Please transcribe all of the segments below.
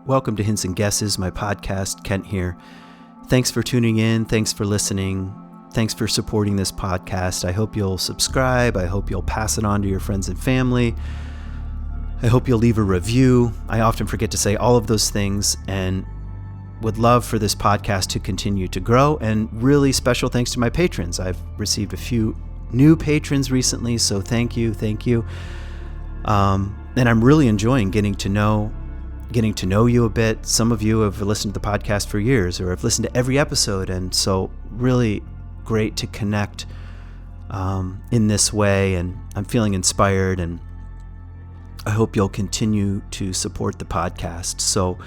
Welcome to Hints and Guesses, my podcast. Kent here. Thanks for tuning in. Thanks for listening. Thanks for supporting this podcast. I hope you'll subscribe. I hope you'll pass it on to your friends and family. I hope you'll leave a review. I often forget to say all of those things and would love for this podcast to continue to grow. And really special thanks to my patrons. I've received a few new patrons recently, so thank you. And I'm really enjoying getting to know you a bit. Some of you have listened to the podcast for years or have listened to every episode, and so really great to connect in this way, and I'm feeling inspired, and I hope you'll continue to support the podcast. So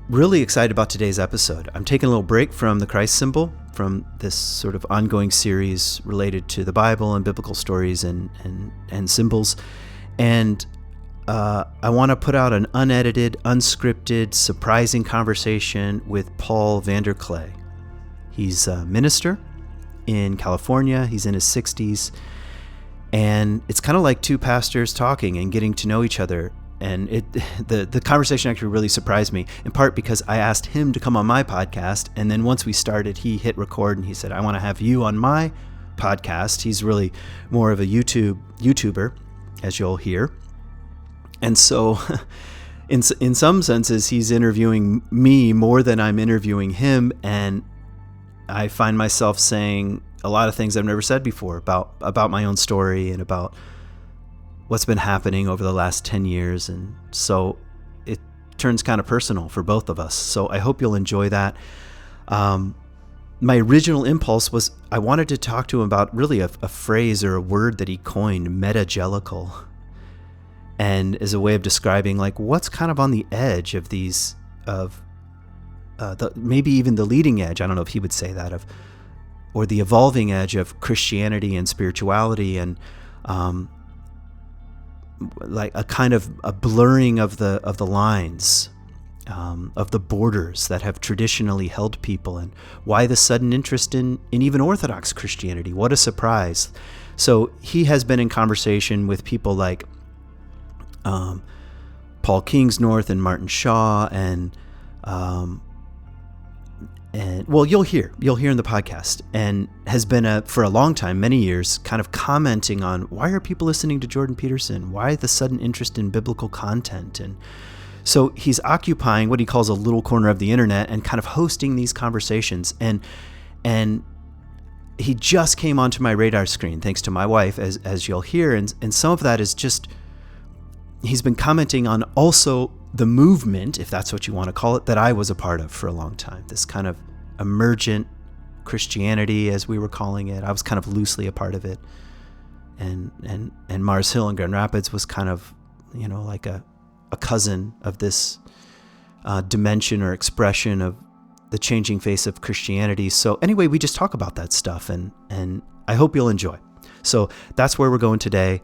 really excited about today's episode. I'm taking a little break from the Christ symbol, from this sort of ongoing series related to the Bible and biblical stories and symbols, and I want to put out an unedited, unscripted, surprising conversation with Paul Vanderklay. He's a minister in California. He's in his 60s. And it's kind of like two pastors talking and getting to know each other. And the conversation actually really surprised me, in part because I asked him to come on my podcast. And then once we started, he hit record and he said, I want to have you on my podcast. He's really more of a YouTuber, as you'll hear. And so in some senses, he's interviewing me more than I'm interviewing him. And I find myself saying a lot of things I've never said before about my own story and about what's been happening over the last 10 years. And so it turns kind of personal for both of us. So I hope you'll enjoy that. My original impulse was I wanted to talk to him about really a phrase or a word that he coined, metagelical. And as a way of describing like what's kind of on the edge of these, maybe even the leading edge, I don't know if he would say that, or the evolving edge of Christianity and spirituality, and like a kind of a blurring of the lines, of the borders that have traditionally held people, and why the sudden interest in even Orthodox Christianity. What a surprise. So he has been in conversation with people like Paul Kingsnorth and Martin Shaw, and well, you'll hear in the podcast, and has been for a long time, many years, kind of commenting on why are people listening to Jordan Peterson? Why the sudden interest in biblical content? And so he's occupying what he calls a little corner of the internet and kind of hosting these conversations. And he just came onto my radar screen thanks to my wife, as you'll hear, and some of that is just. He's been commenting on also the movement, if that's what you want to call it, that I was a part of for a long time. This kind of emergent Christianity, as we were calling it. I was kind of loosely a part of it. And Mars Hill in Grand Rapids was kind of, like a cousin of this dimension or expression of the changing face of Christianity. So anyway, we just talk about that stuff, and I hope you'll enjoy. So that's where we're going today.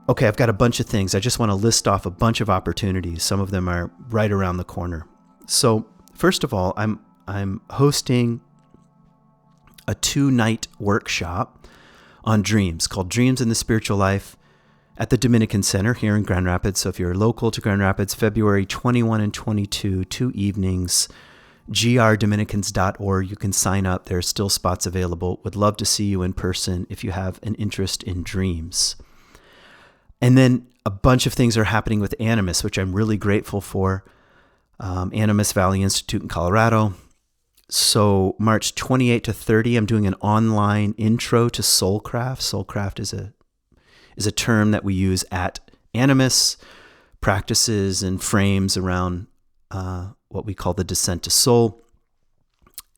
Okay, I've got a bunch of things. I just want to list off a bunch of opportunities. Some of them are right around the corner. So first of all, I'm hosting a 2-night workshop on dreams called Dreams in the Spiritual Life at the Dominican Center here in Grand Rapids. So if you're local to Grand Rapids, February 21 and 22, 2 evenings, grdominicans.org. You can sign up. There are still spots available. Would love to see you in person if you have an interest in dreams. And then a bunch of things are happening with Animus, which I'm really grateful for. Animus Valley Institute in Colorado. So March 28 to 30, I'm doing an online intro to soulcraft. Soulcraft is a term that we use at Animus, practices and frames around what we call the descent to soul.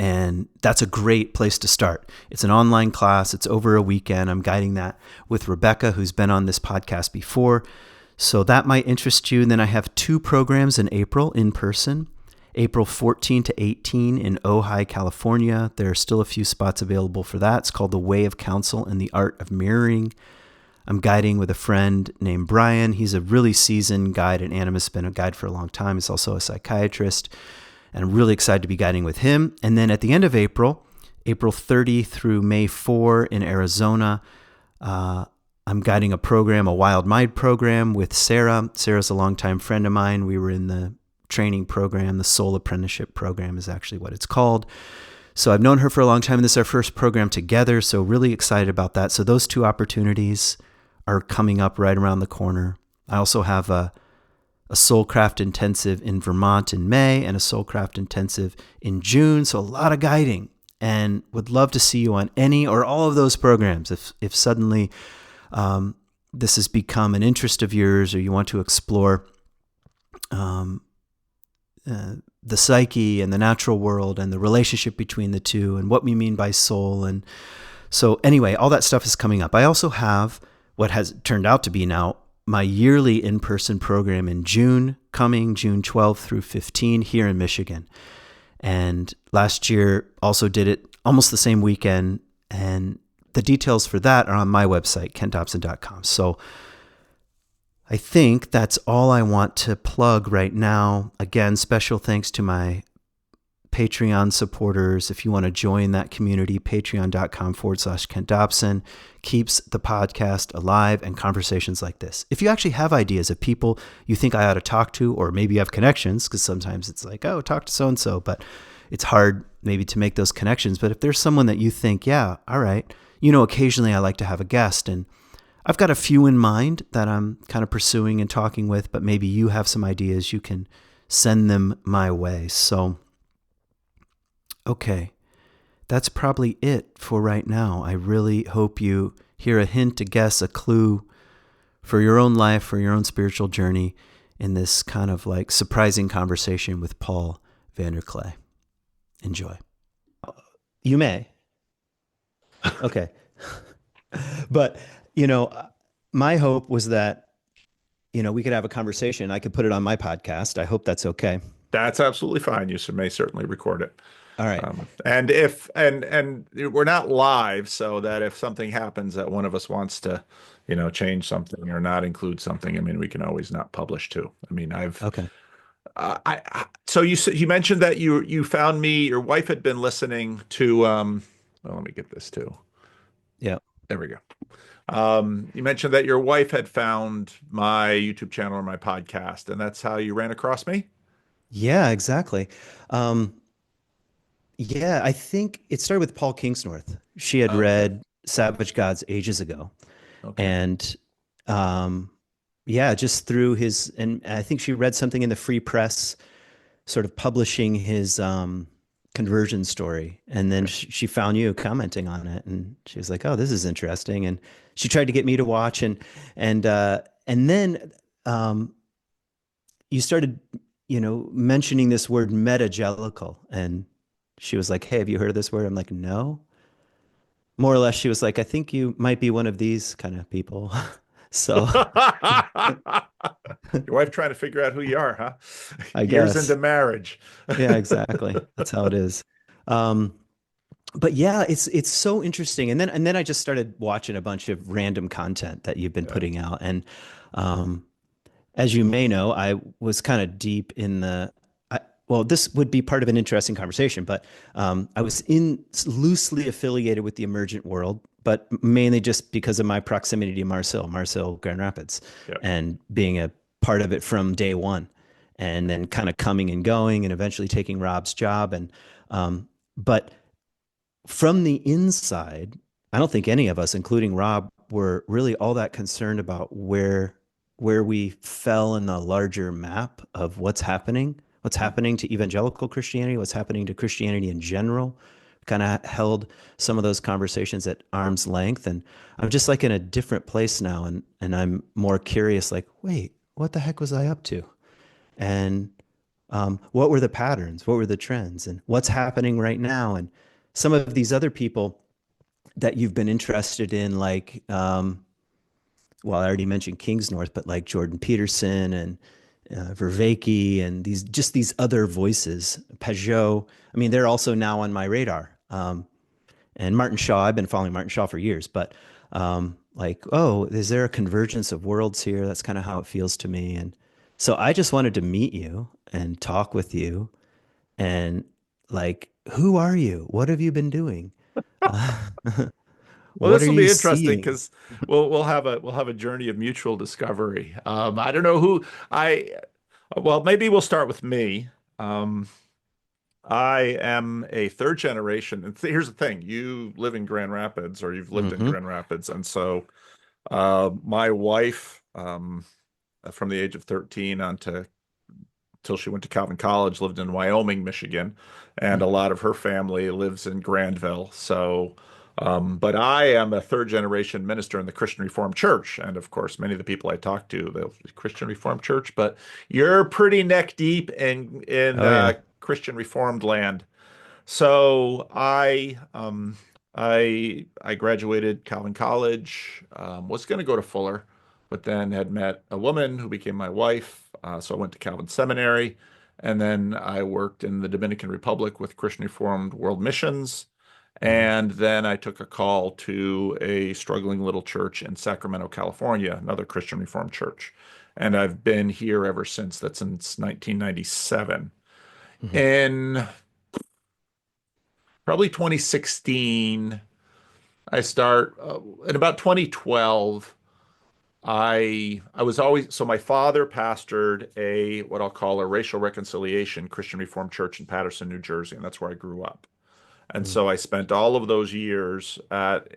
And that's a great place to start. It's an online class. It's over a weekend. I'm guiding that with Rebecca, who's been on this podcast before. So that might interest you. And then I have 2 programs in April in person, April 14 to 18 in Ojai, California. There are still a few spots available for that. It's called The Way of Counsel and the Art of Mirroring. I'm guiding with a friend named Brian. He's a really seasoned guide at Animus, been a guide for a long time. He's also a psychiatrist. And I'm really excited to be guiding with him. And then at the end of April, April 30 through May 4 in Arizona, I'm guiding a program, a Wild Mind program with Sarah. Sarah's a longtime friend of mine. We were in the training program. The Soul Apprenticeship program is actually what it's called. So I've known her for a long time, and this is our first program together. So really excited about that. So those two opportunities are coming up right around the corner. I also have a Soulcraft Intensive in Vermont in May and a Soulcraft Intensive in June. So a lot of guiding, and would love to see you on any or all of those programs. If suddenly this has become an interest of yours, or you want to explore the psyche and the natural world and the relationship between the two and what we mean by soul. And so anyway, all that stuff is coming up. I also have what has turned out to be now my yearly in-person program in June, coming June 12th through 15 here in Michigan. And last year also did it almost the same weekend. And the details for that are on my website, kentdobson.com. So I think that's all I want to plug right now. Again, special thanks to my Patreon supporters. If you want to join that community, patreon.com/Kent Dobson keeps the podcast alive and conversations like this. If you actually have ideas of people you think I ought to talk to, or maybe you have connections, because sometimes it's like, oh, talk to so-and-so, but it's hard maybe to make those connections. But if there's someone that you think, yeah, all right, occasionally I like to have a guest, and I've got a few in mind that I'm kind of pursuing and talking with, but maybe you have some ideas, you can send them my way. So, okay, that's probably it for right now. I really hope you hear a hint, a guess, a clue for your own life, for your own spiritual journey in this kind of like surprising conversation with Paul Vanderklay. Enjoy. You may. Okay. But, my hope was that, we could have a conversation. I could put it on my podcast. I hope that's okay. That's absolutely fine. You may certainly record it. All right. And if and we're not live, so that if something happens that one of us wants to, change something or not include something, I mean, we can always not publish too. I mean, Okay. So you mentioned that you found me. Your wife had been listening to. Well, let me get this too. Yeah. There we go. You mentioned that your wife had found my YouTube channel or my podcast, and that's how you ran across me. Yeah, exactly. Yeah, I think it started with Paul Kingsnorth. She had read Savage Gods ages ago. Okay. And just through his, and I think she read something in the Free Press, sort of publishing his conversion story. And then she found you commenting on it, and she was like, oh, this is interesting. And she tried to get me to watch, and then you started, mentioning this word metagelical, and she was like, hey, have you heard of this word? I'm like, no. More or less, she was like, I think you might be one of these kind of people. So your wife trying to figure out who you are, huh? I Years guess. into marriage. Yeah, exactly. That's how it is. But yeah, it's so interesting. And then I just started watching a bunch of random content that you've been putting out. And as you may know, I was kind of deep in this would be part of an interesting conversation, but I was loosely affiliated with the emergent world, but mainly just because of my proximity to Marcel, Grand Rapids, and being a part of it from day one, and then kind of coming and going and eventually taking Rob's job. And but from the inside, I don't think any of us, including Rob, were really all that concerned about where we fell in the larger map of what's happening to evangelical Christianity, what's happening to Christianity in general. Kind of held some of those conversations at arm's length. And I'm just like in a different place now. And I'm more curious, like, wait, what the heck was I up to? And what were the patterns? What were the trends? And what's happening right now? And some of these other people that you've been interested in, like, I already mentioned Kingsnorth, but like Jordan Peterson and Vervaeke and these other voices, Peugeot. I mean, they're also now on my radar. And Martin Shaw, I've been following Martin Shaw for years, but is there a convergence of worlds here? That's kind of how it feels to me. And so I just wanted to meet you and talk with you, and like, who are you? What have you been doing? Well, What this are will you be interesting seeing? because we'll have a journey of mutual discovery. I don't know who I. Well, maybe we'll start with me. Um, I am a third generation, and here's the thing: you live in Grand Rapids, or you've lived in Hmm. Grand Rapids, and so my wife, from the age of 13 on to till she went to Calvin College, lived in Wyoming, Michigan, and a lot of her family lives in Grandville. So, but I am a third generation minister in the Christian Reformed Church, and of course, many of the people I talk to, the Christian Reformed Church. But you're pretty neck deep in Oh yeah. Christian Reformed land. So I graduated Calvin College, was going to go to Fuller, but then had met a woman who became my wife. So I went to Calvin Seminary, and then I worked in the Dominican Republic with Christian Reformed World Missions. Hmm. And then I took a call to a struggling little church in Sacramento, California, another Christian Reformed church. And I've been here ever since. That's since 1997. Hmm. In probably 2016. I start in about 2012. I was always so my father pastored a what I'll call a racial reconciliation Christian Reformed church in Paterson, New Jersey, and that's where I grew up. And Hmm. so I spent all of those years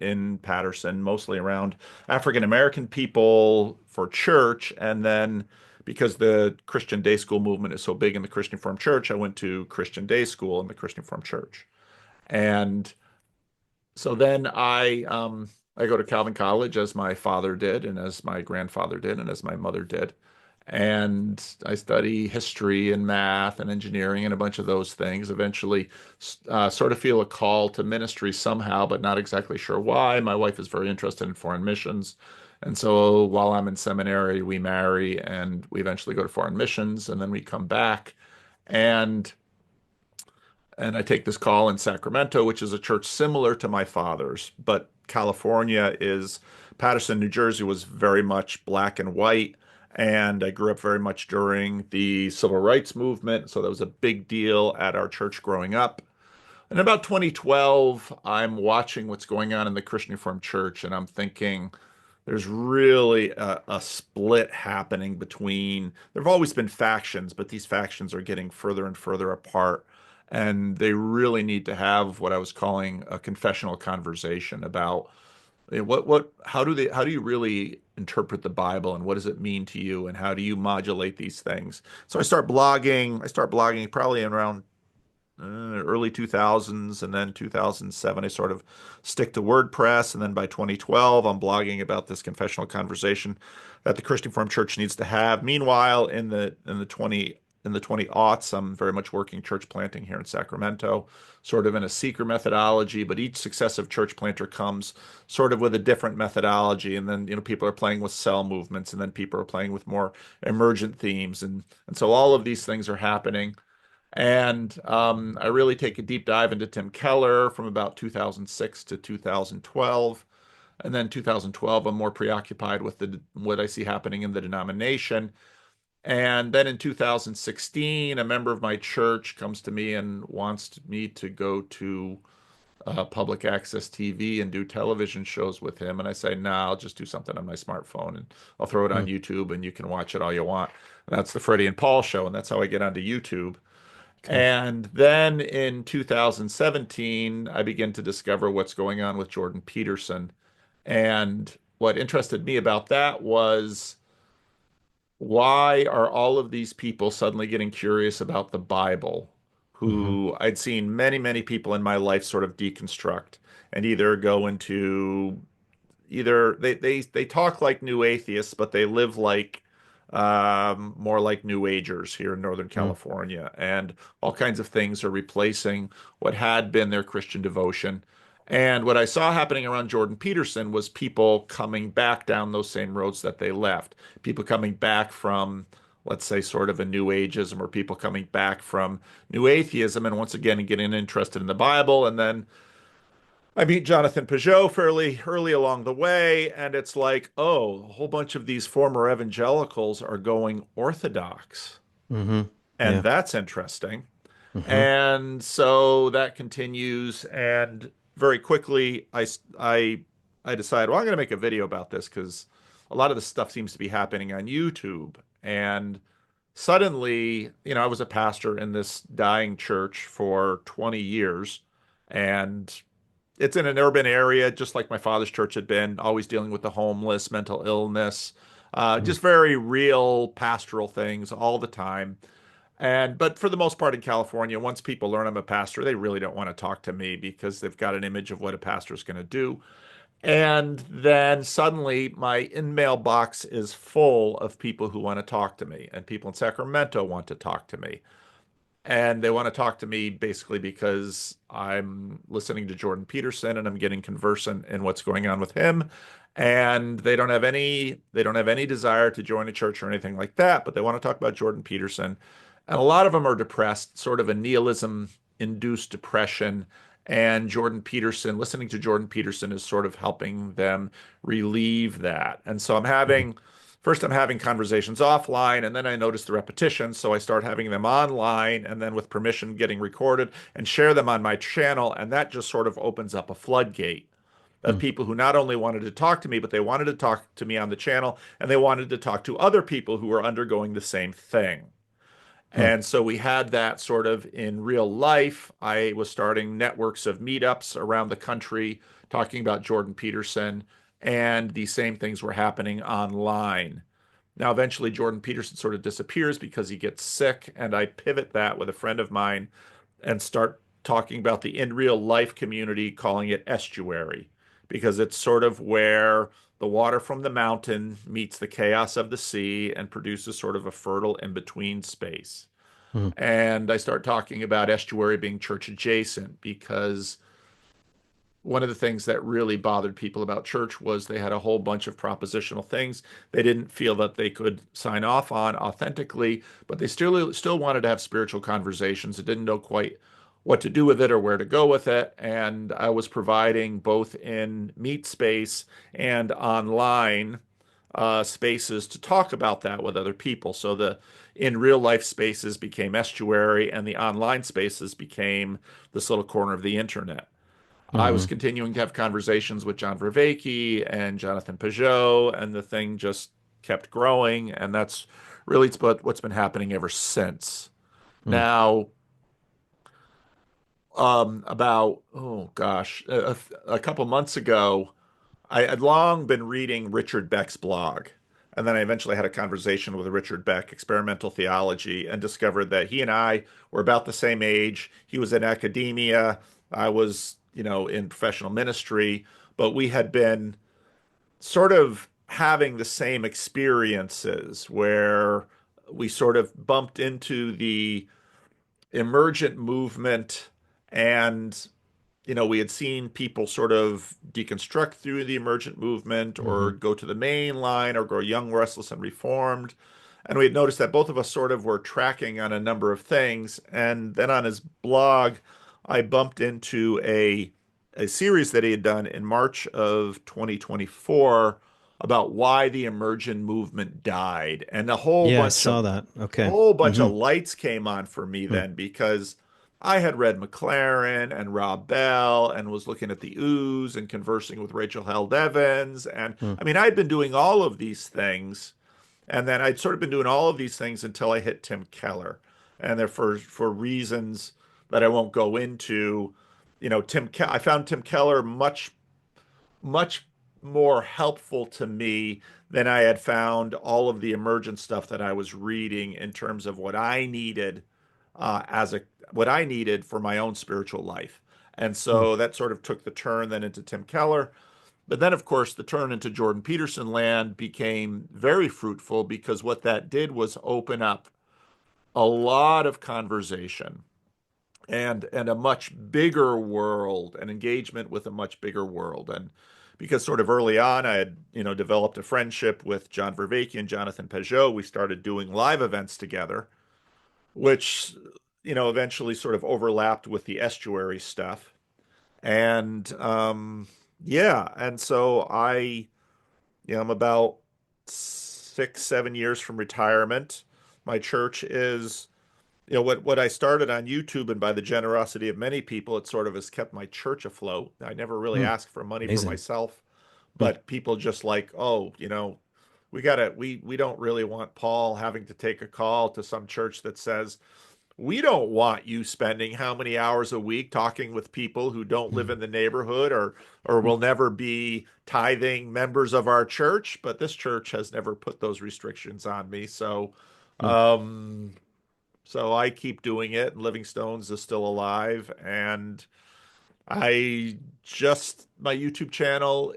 in Paterson, mostly around African American people for church, and then because the Christian day school movement is so big in the Christian Reformed church, I went to Christian day school in the Christian Reformed church. And so then I go to Calvin College as my father did and as my grandfather did and as my mother did. And I study history and math and engineering and a bunch of those things. Eventually, sort of feel a call to ministry somehow, but not exactly sure why. My wife is very interested in foreign missions. And so while I'm in seminary, we marry and we eventually go to foreign missions and then we come back. And I take this call in Sacramento, which is a church similar to my father's, but California is Paterson, New Jersey was very much black and white. And I grew up very much during the civil rights movement. So that was a big deal at our church growing up. In about 2012, I'm watching what's going on in the Christian Reformed Church, and I'm thinking there's really a split happening between, there have always been factions, but these factions are getting further and further apart. And they really need to have what I was calling a confessional conversation about how do you really interpret the Bible and what does it mean to you and how do you modulate these things? So I start blogging probably around early 2000s, and then 2007 I sort of stick to WordPress, and then by 2012 I'm blogging about this confessional conversation that the Christian Reformed Church needs to have. Meanwhile, in the 20 aughts, I'm very much working church planting here in Sacramento, sort of in a seeker methodology, but each successive church planter comes sort of with a different methodology, and then people are playing with cell movements, and then people are playing with more emergent themes, and so all of these things are happening. And I really take a deep dive into Tim Keller from about 2006 to 2012. And then 2012, I'm more preoccupied with what I see happening in the denomination. And then in 2016, a member of my church comes to me and wants me to go to public access TV and do television shows with him. And I say, no, I'll just do something on my smartphone and I'll throw it on Hmm. YouTube and you can watch it all you want. And that's the Freddie and Paul show. And that's how I get onto YouTube. Okay. And then in 2017, I began to discover what's going on with Jordan Peterson. And what interested me about that was why are all of these people suddenly getting curious about the Bible, Hmm. who I'd seen many, many people in my life sort of deconstruct and either go into either they talk like new atheists, but they live like more like new agers here in Northern Hmm. California, and all kinds of things are replacing what had been their Christian devotion. And what I saw happening around Jordan Peterson was people coming back down those same roads that they left. People coming back from, let's say, sort of a new ageism, or people coming back from new atheism, and once again getting interested in the Bible. And then I meet Jonathan Peugeot fairly early along the way, and it's like, oh, a whole bunch of these former evangelicals are going Orthodox, Hmm. and Yeah. that's interesting. Hmm. And so that continues, and very quickly, I I decided, well, I'm going to make a video about this because a lot of this stuff seems to be happening on YouTube. And suddenly, I was a pastor in this dying church for 20 years, and it's in an urban area, just like my father's church had been, always dealing with the homeless, mental illness, Mm. just very real pastoral things all the time. But for the most part in California, once people learn I'm a pastor, they really don't want to talk to me because they've got an image of what a pastor is going to do. And then suddenly my in-mail box is full of people who want to talk to me, and people in Sacramento want to talk to me. And they want to talk to me basically because I'm listening to Jordan Peterson and I'm getting conversant in what's going on with him. And they don't have any desire to join a church or anything like that, but they want to talk about Jordan Peterson. And a lot of them are depressed, sort of a nihilism induced depression. And Jordan Peterson, listening to Jordan Peterson is sort of helping them relieve that. And so I'm having conversations offline, and then I notice the repetition, so I start having them online, and then with permission getting recorded and share them on my channel, and that just sort of opens up a floodgate of Mm. people who not only wanted to talk to me, but they wanted to talk to me on the channel, and they wanted to talk to other people who were undergoing the same thing. Mm. And so we had that sort of in real life. I was starting networks of meetups around the country talking about Jordan Peterson, and these same things were happening online. Now, eventually, Jordan Peterson sort of disappears because he gets sick, and I pivot that with a friend of mine and start talking about the in real life community, calling it estuary, because it's sort of where the water from the mountain meets the chaos of the sea and produces sort of a fertile in between space. Mm. And I start talking about estuary being church adjacent because one of the things that really bothered people about church was they had a whole bunch of propositional things they didn't feel that they could sign off on authentically, but they still wanted to have spiritual conversations. They didn't know quite what to do with it or where to go with it. And I was providing both in meet space and online spaces to talk about that with other people. So the in real life spaces became estuary, and the online spaces became this little corner of the internet. I was Mm-hmm. continuing to have conversations with John Vervaeke and Jonathan Peugeot, and the thing just kept growing. And that's really what's been happening ever since. Mm. Now, about, oh gosh, a couple months ago, I had long been reading Richard Beck's blog. And then I eventually had a conversation with Richard Beck, Experimental Theology, and discovered that he and I were about the same age. He was in academia. I was, in professional ministry, but we had been sort of having the same experiences where we sort of bumped into the emergent movement, and we had seen people sort of deconstruct through the emergent movement Mm-hmm. or go to the main line or go young, restless, and reformed. And we had noticed that both of us sort of were tracking on a number of things. And then on his blog, I bumped into a series that he had done in March of 2024 about why the emergent movement died. And a whole Yeah, I bunch saw of that. Okay. whole bunch Mm-hmm. of lights came on for me Mm. then, because I had read McLaren and Rob Bell and was looking at the ooze and conversing with Rachel Held Evans. And Mm. I mean, I'd been doing all of these things. And then I'd sort of been doing all of these things until I hit Tim Keller. And there for reasons that I won't go into, I found Tim Keller much more helpful to me than I had found all of the emergent stuff that I was reading in terms of what I needed for my own spiritual life. And Mm. so that sort of took the turn then into Tim Keller. But then, of course, the turn into Jordan Peterson land became very fruitful because what that did was open up a lot of conversation and a much bigger world, an engagement with a much bigger world. And because sort of early on I had, developed a friendship with John Vervaeke and Jonathan Peugeot, we started doing live events together, which, eventually sort of overlapped with the estuary stuff. And yeah, and so I'm about 6, 7 years from retirement. My church is, what I started on YouTube, and by the generosity of many people, it sort of has kept my church afloat. I never really Mm. asked for money for Amazing. myself, Hmm. but people just like, oh, we don't really want Paul having to take a call to some church that says, we don't want you spending how many hours a week talking with people who don't live in the neighborhood or will never be tithing members of our church. But this church has never put those restrictions on me. Hmm. Um, so I keep doing it, and Living Stones is still alive. And I my YouTube channel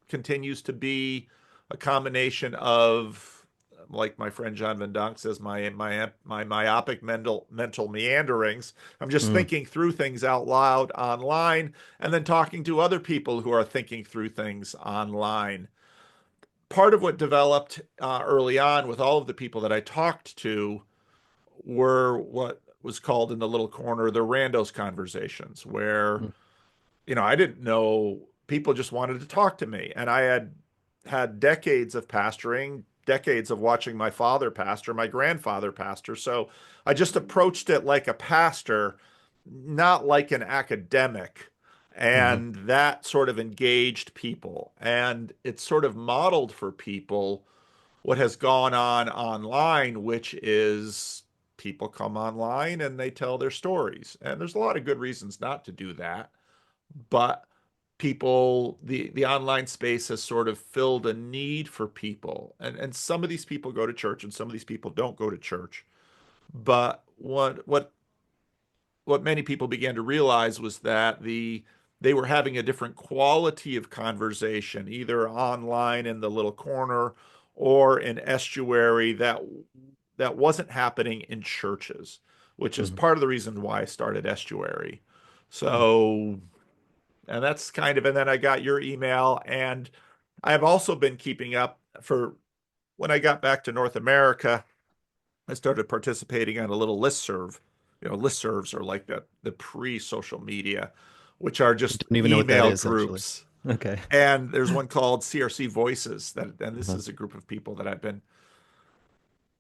continues to be a combination of, like my friend John Van Donk says, my myopic mental meanderings. I'm just Hmm. thinking through things out loud online, and then talking to other people who are thinking through things online. Part of what developed early on with all of the people that I talked to were what was called in the little corner the randos conversations, where Hmm. I didn't know, people just wanted to talk to me. And I had decades of pastoring, decades of watching my father pastor, my grandfather pastor. So I just approached it like a pastor, not like an academic. Hmm. And that sort of engaged people. And it sort of modeled for people what has gone on online, which is people come online and they tell their stories. And there's a lot of good reasons not to do that, but the online space has sort of filled a need for people, and some of these people go to church and some of these people don't go to church. But what many people began to realize was that they were having a different quality of conversation, either online in the little corner or in estuary, that wasn't happening in churches, which is Hmm. part of the reason why I started estuary. So, and that's kind of, and then I got your email, and I've also been keeping up for when I got back to North America. I started participating on a little listserv. Listservs are like the pre-social media, which are I just don't even know what that email is, actually. groups. Okay. And there's one called CRC Voices, and this Uh-huh. is a group of people that I've been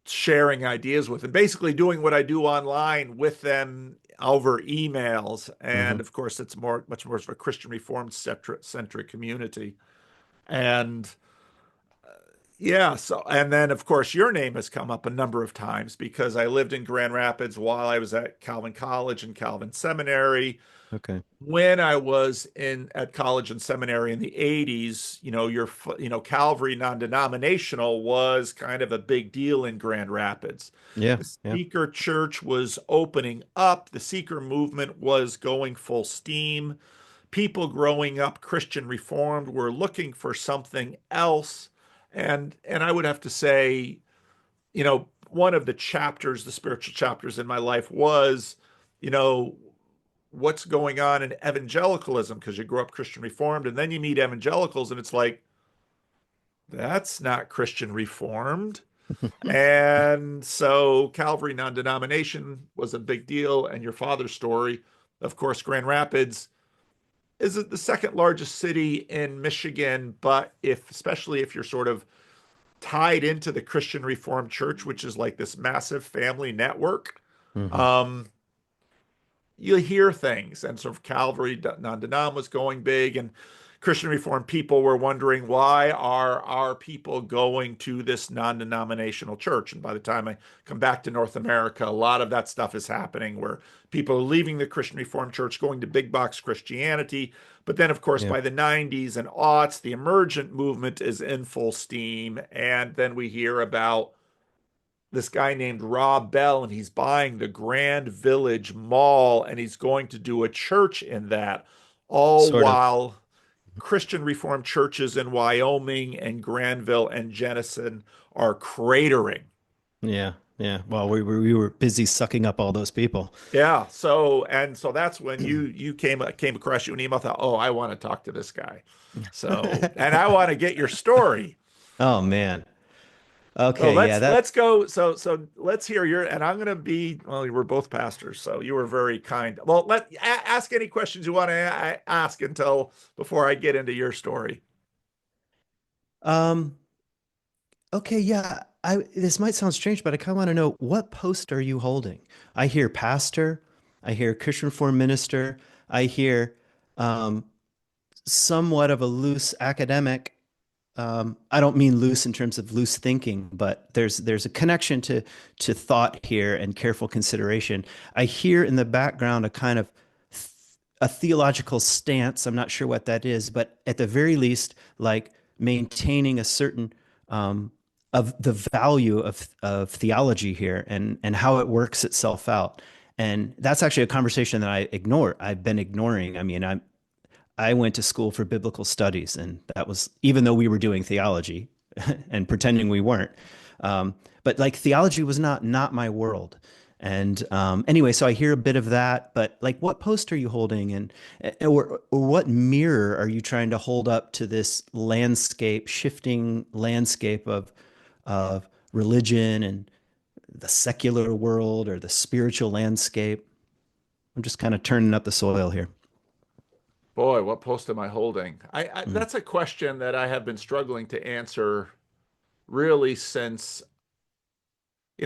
sharing ideas with and basically doing what I do online with them over emails. Hmm. And of course, it's much more of a Christian Reformed centric community. And yeah, so, and then of course your name has come up a number of times because I lived in Grand Rapids while I was at Calvin College and Calvin Seminary. Okay. When I was in at college and seminary in the 80s, Calvary non-denominational was kind of a big deal in Grand Rapids. Yeah. The Yeah. Seeker Church was opening up, the Seeker movement was going full steam. People growing up Christian Reformed were looking for something else. And I would have to say, one of the chapters, the spiritual chapters in my life was, you know, what's going on in evangelicalism, because you grow up Christian Reformed and then you meet evangelicals and it's like, that's not Christian Reformed. And so Calvary non-denomination was a big deal. And your father's story, of course, Grand Rapids is the second largest city in Michigan, but especially if you're sort of tied into the Christian Reformed Church, which is like this massive family network, Hmm. um, you hear things. And so Calvary non-denom was going big, and Christian Reformed people were wondering, why are our people going to this non-denominational church? And by the time I come back to North America, a lot of that stuff is happening where people are leaving the Christian Reformed Church, going to big box Christianity. But then, of course, Yeah. by the 90s and aughts, the emergent movement is in full steam. And then we hear about this guy named Rob Bell, and he's buying the Grand Village Mall, and he's going to do a church in that, all Sort of. while Christian Reformed churches in Wyoming and Granville and Jenison are cratering. Yeah. Yeah. Well, we were busy sucking up all those people. Yeah, so that's when you came across you an email, thought, oh, I want to talk to this guy. So, and I want to get your story. Oh man. So Okay. Yeah. let's go. So let's hear your. And I'm going to be. Well, we're both pastors, so you were very kind. Well, ask any questions you want to ask until before I get into your story. Um. Okay. Yeah. This might sound strange, but I kind of want to know, what post are you holding? I hear pastor. I hear Christian Reformed minister. I hear um, somewhat of a loose academic. I don't mean loose in terms of loose thinking, but there's a connection to thought here and careful consideration. I hear in the background a kind of a theological stance. I'm not sure what that is, but at the very least, like maintaining a certain of the value of theology here and how it works itself out. And that's actually a conversation that I've been ignoring. I mean, I went to school for biblical studies, and that was even though we were doing theology and pretending we weren't. But like theology was not my world. And anyway, so I hear a bit of that. But like, what post are you holding, and or what mirror are you trying to hold up to this landscape, shifting landscape of religion and the secular world or the spiritual landscape? I'm just kind of turning up the soil here. Boy, what post am I holding? Mm, That's a question that I have been struggling to answer really since,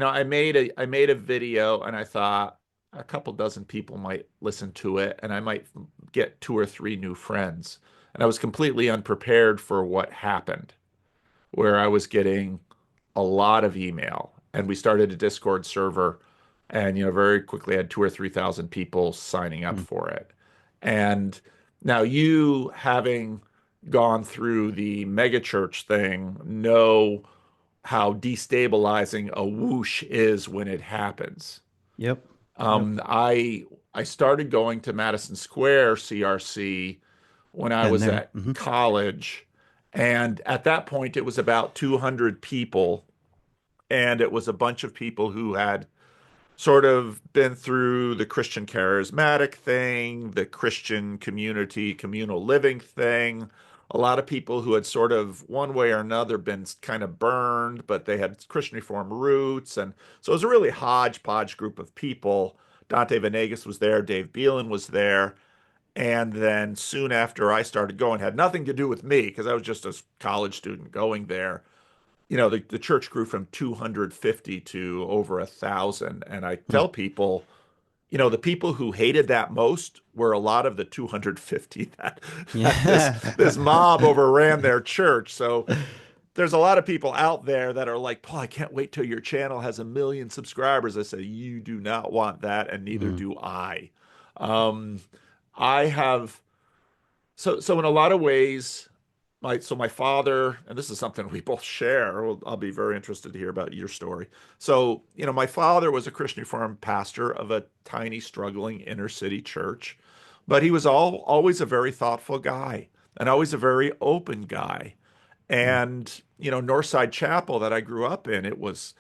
I made a video and I thought a couple dozen people might listen to it and I might get two or three new friends. And I was completely unprepared for what happened, where I was getting a lot of email. And we started a Discord server and, very quickly had two or 3,000 people signing up mm, for it. And now you, having gone through the megachurch thing, know how destabilizing a whoosh is when it happens. yep. Yep. Um, I I started going to Madison Square CRC when I Been was there. at college, and at that point it was about 200 people, and it was a bunch of people who had sort of been through the Christian charismatic thing, the Christian community, communal living thing. A lot of people who had sort of one way or another been kind of burned, but they had Christian Reform roots. And so it was a really hodgepodge group of people. Dante Venegas was there, Dave Beelan was there. And then soon after I started going, had nothing to do with me because I was just a college student going there. The church grew from 250 to over 1,000. And I Mm. tell people, the people who hated that most were a lot of the 250 that this Yeah. mob overran their church. So there's a lot of people out there that are like, Paul, I can't wait till your channel has 1 million subscribers. I say, you do not want that, and neither Mm. do I. Um, I have so in a lot of ways, my father, and this is something we both share. I'll be very interested to hear about your story. So, my father was a Christian Reformed pastor of a tiny, struggling inner city church, but he was always a very thoughtful guy and always a very open guy. Mm. And, Northside Chapel that I grew up in, it was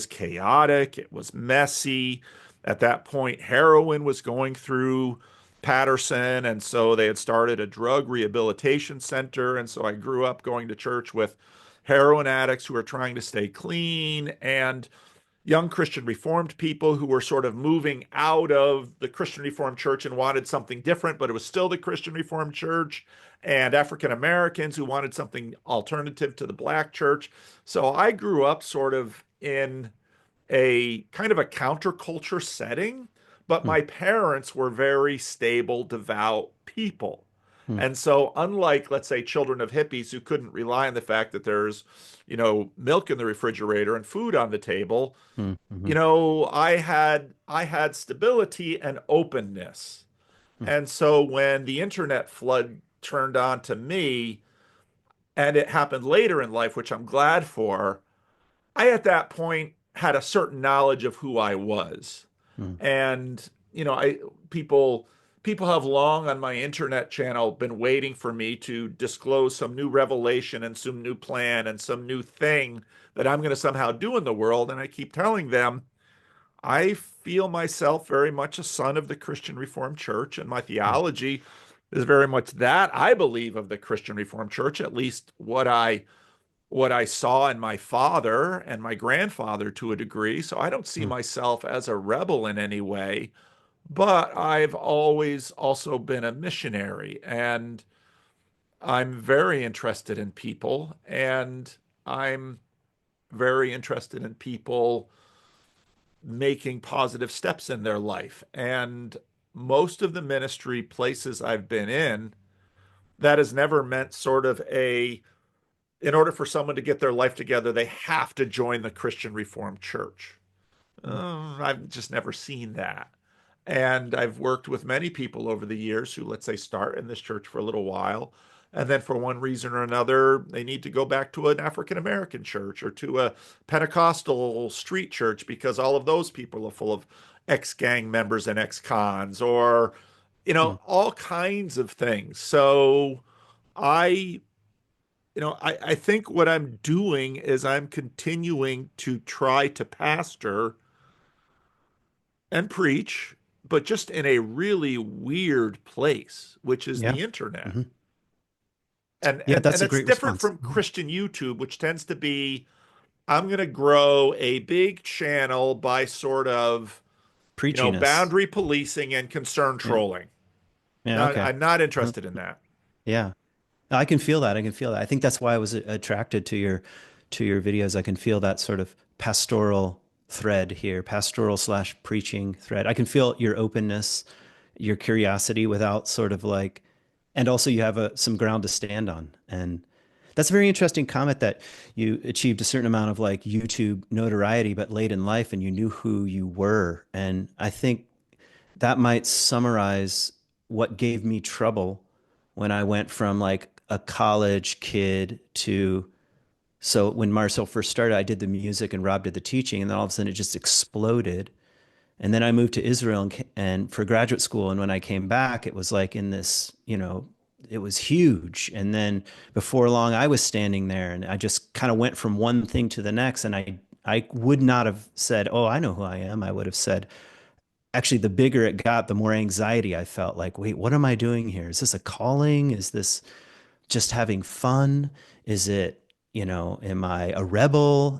chaotic, it was messy. At that point, heroin was going through Patterson, and so they had started a drug rehabilitation center. And so I grew up going to church with heroin addicts who were trying to stay clean and young Christian Reformed people who were sort of moving out of the Christian Reformed Church and wanted something different, but it was still the Christian Reformed Church, and African Americans who wanted something alternative to the Black church. So I grew up sort of in a kind of a counterculture setting, but Mm. my parents were very stable, devout people. Mm. And so, unlike, let's say, children of hippies who couldn't rely on the fact that there's, milk in the refrigerator and food on the table, Mm. Mhm. I had stability and openness. Mm. And so when the internet flood turned on to me, and it happened later in life, which I'm glad for, I at that point had a certain knowledge of who I was. Mm. And, I people people have long on my internet channel been waiting for me to disclose some new revelation and some new plan and some new thing that I'm going to somehow do in the world. And I keep telling them, I feel myself very much a son of the Christian Reformed Church, and my Mm. theology is very much that I believe of the Christian Reformed Church, at least what I saw in my father and my grandfather to a degree. So I don't see Mm. myself as a rebel in any way, but I've always also been a missionary, and I'm very interested in people, and I'm very interested in people making positive steps in their life. And most of the ministry places I've been in, that has never meant sort of in order for someone to get their life together, they have to join the Christian Reformed Church. I've just never seen that. And I've worked with many people over the years who, let's say, start in this church for a little while. And then for one reason or another, they need to go back to an African American church or to a Pentecostal street church because all of those people are full of ex-gang members and ex-cons or, Mm. all kinds of things. So I, I think what I'm doing is I'm continuing to try to pastor and preach, but just in a really weird place, which is Yeah. the internet. Hmm. And Yeah, and and that's a it's great different response. from Christian YouTube, which tends to be I'm going to grow a big channel by sort of, Preachiness. boundary policing and concern Yeah. trolling. Yeah. Now, Okay. I'm not Uh-huh. interested in that. Yeah. I can feel that. I can feel that. I think that's why I was attracted to your videos. I can feel that sort of pastoral thread here, pastoral slash preaching thread. I can feel your openness, your curiosity without sort of like, and also you have some ground to stand on. And that's a very interesting comment that you achieved a certain amount of like YouTube notoriety, but late in life and you knew who you were. And I think that might summarize what gave me trouble when I went from like a college kid to so when Marcel first started, I did the music and Rob did the teaching, and then all of a sudden it just exploded. And then I moved to Israel and for graduate school, and when I came back, it was like in this, it was huge. And then before long, I was standing there, and I just kind of went from one thing to the next, and I would not have said, "Oh, I know who I am." I would have said, actually, the bigger it got, the more anxiety I felt like, wait, what am I doing here? Is this a calling? Is this just having fun? Is it, am I a rebel?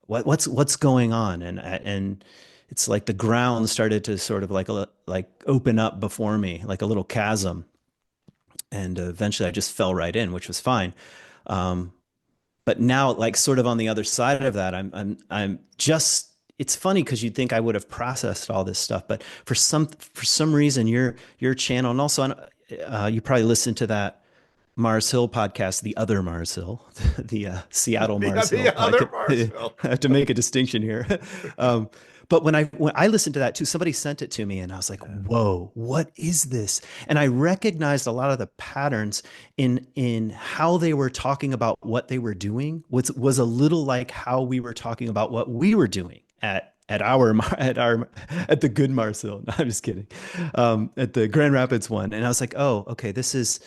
What's going on? And it's like the ground started to sort of like open up before me, like a little chasm. And eventually I just fell right in, which was fine. Um, but now, like sort of on the other side of that, I'm just it's funny because you'd think I would have processed all this stuff, but for some reason your channel, and also you probably listened to that Mars Hill podcast, the other Mars Hill, the Seattle Mars The Hill. other I Marcel. have to make a distinction here. um, but when I listened to that too, somebody sent it to me, and I was like, "Whoa, what is this?" And I recognized a lot of the patterns in how they were talking about what they were doing was a little like how we were talking about what we were doing at the good Mars Hill. No, I'm just kidding. At the Grand Rapids one, and I was like, "Oh, okay, this is."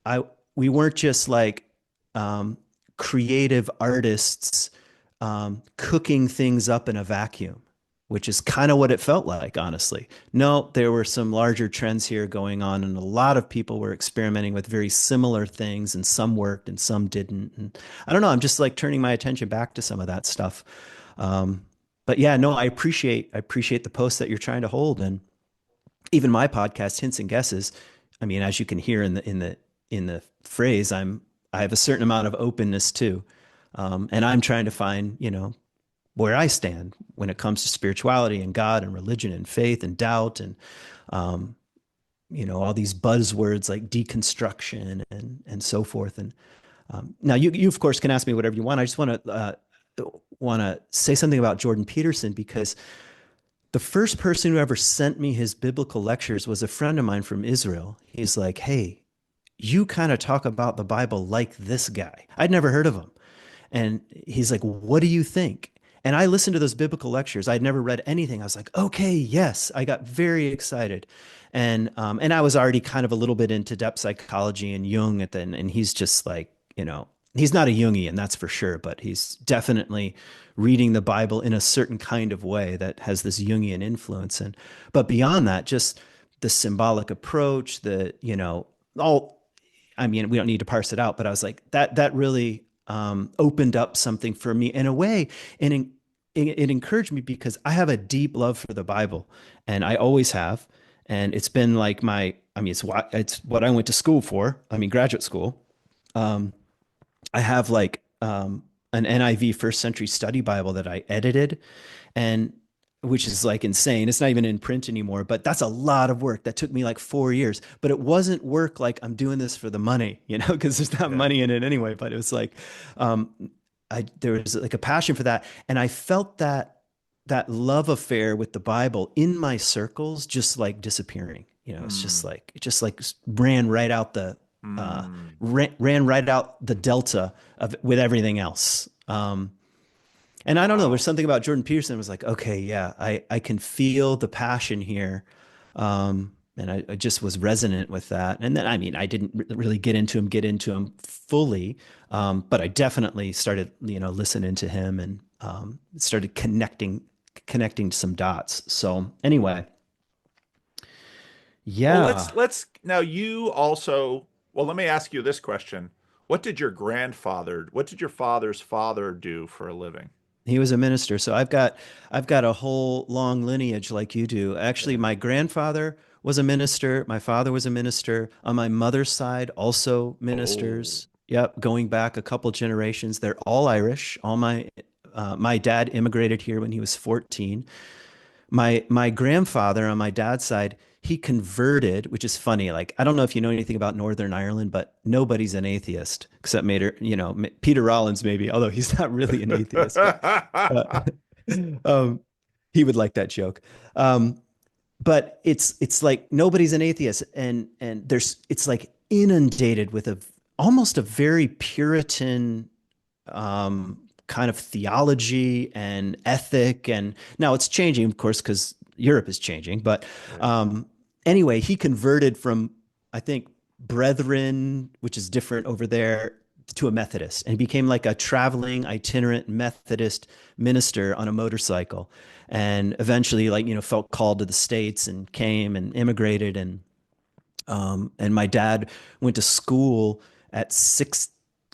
I we weren't just like um, creative artists cooking things up in a vacuum, which is kind of what it felt like, honestly. No, there were some larger trends here going on, and a lot of people were experimenting with very similar things, and some worked and some didn't. And I don't know. I'm just like turning my attention back to some of that stuff. Um, but yeah, no, I appreciate the post that you're trying to hold, and even my podcast, Hints and Guesses. I mean, as you can hear in the phrase, I have a certain amount of openness too, and I'm trying to find where I stand when it comes to spirituality and God and religion and faith and doubt and um, all these buzzwords like deconstruction and so forth. And now you of course can ask me whatever you want. I just want to say something about Jordan Peterson because the first person who ever sent me his biblical lectures was a friend of mine from Israel. He's like, "Hey, you kind of talk about the Bible like this guy." I'd never heard of him. And he's like, "What do you think?" And I listened to those biblical lectures. I'd never read anything. I was like, "Okay, yes." I got very excited. And I was already kind of a little bit into depth psychology and Jung at then, and he's just like, he's not a Jungian, that's for sure, but he's definitely reading the Bible in a certain kind of way that has this Jungian influence. And but beyond that, just the symbolic approach, all I mean, we don't need to parse it out, but I was like, that really opened up something for me in a way, and it encouraged me because I have a deep love for the Bible, and I always have, and it's been like I mean, it's what I went to school for. I mean, graduate school. Um, I have like an NIV First Century Study Bible that I edited, and which is like insane. It's not even in print anymore, but that's a lot of work. That took me like 4 years, but it wasn't work like I'm doing this for the money, because there's not Yeah. money in it anyway. But it was like, um, there was like a passion for that. And I felt that love affair with the Bible in my circles, just like disappearing. It's just Mm. like, it just like ran right out Mm. ran right out the delta of with everything else. And I don't know, there's Wow. something about Jordan Peterson that was like, okay, yeah, I can feel the passion here. And I just was resonant with that. And then, I mean, I didn't really get into him fully. But I definitely started, listening to him and started connecting some dots. So anyway, Well, yeah. let's now you also, well, let me ask you this question. What did your father's father do for a living? He was a minister. So I've got a whole long lineage like you do. Actually, Yeah. my grandfather was a minister. My father was a minister. On my mother's side, also Oh. ministers. Yep, going back a couple generations. They're all Irish. All my dad immigrated here when he was 14. My grandfather on my dad's side, he converted, which is funny. Like, I don't know if you know anything about Northern Ireland, but nobody's an atheist except Peter Rollins maybe, although he's not really an atheist, but uh, um, he would like that joke. But it's like nobody's an atheist, and it's like inundated with almost a very Puritan kind of theology and ethic. And now it's changing, of course, because Europe is changing. But Yeah. um, anyway, he converted from, I think, Brethren, which is different over there, to a Methodist, and he became like a traveling itinerant Methodist minister on a motorcycle. And eventually, like, felt called to the States and came and immigrated. And my dad went to school at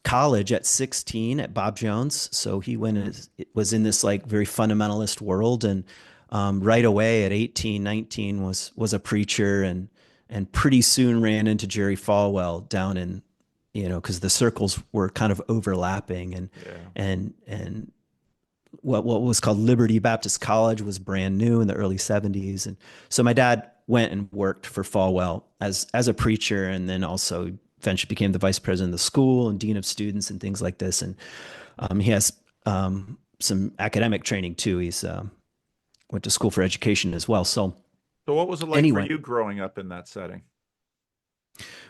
college at 16 at Bob Jones. So he was in this like very fundamentalist world. And right away at 18, 19 was a preacher, and pretty soon ran into Jerry Falwell down in, because the circles were kind of overlapping. and Yeah. and what was called Liberty Baptist College was brand new in the early 70s. And so my dad went and worked for Falwell as a preacher, and then also eventually became the vice president of the school and dean of students and things like this. And he has some academic training too. He's went to school for education as well. So So what was it like for anyway, you growing up in that setting?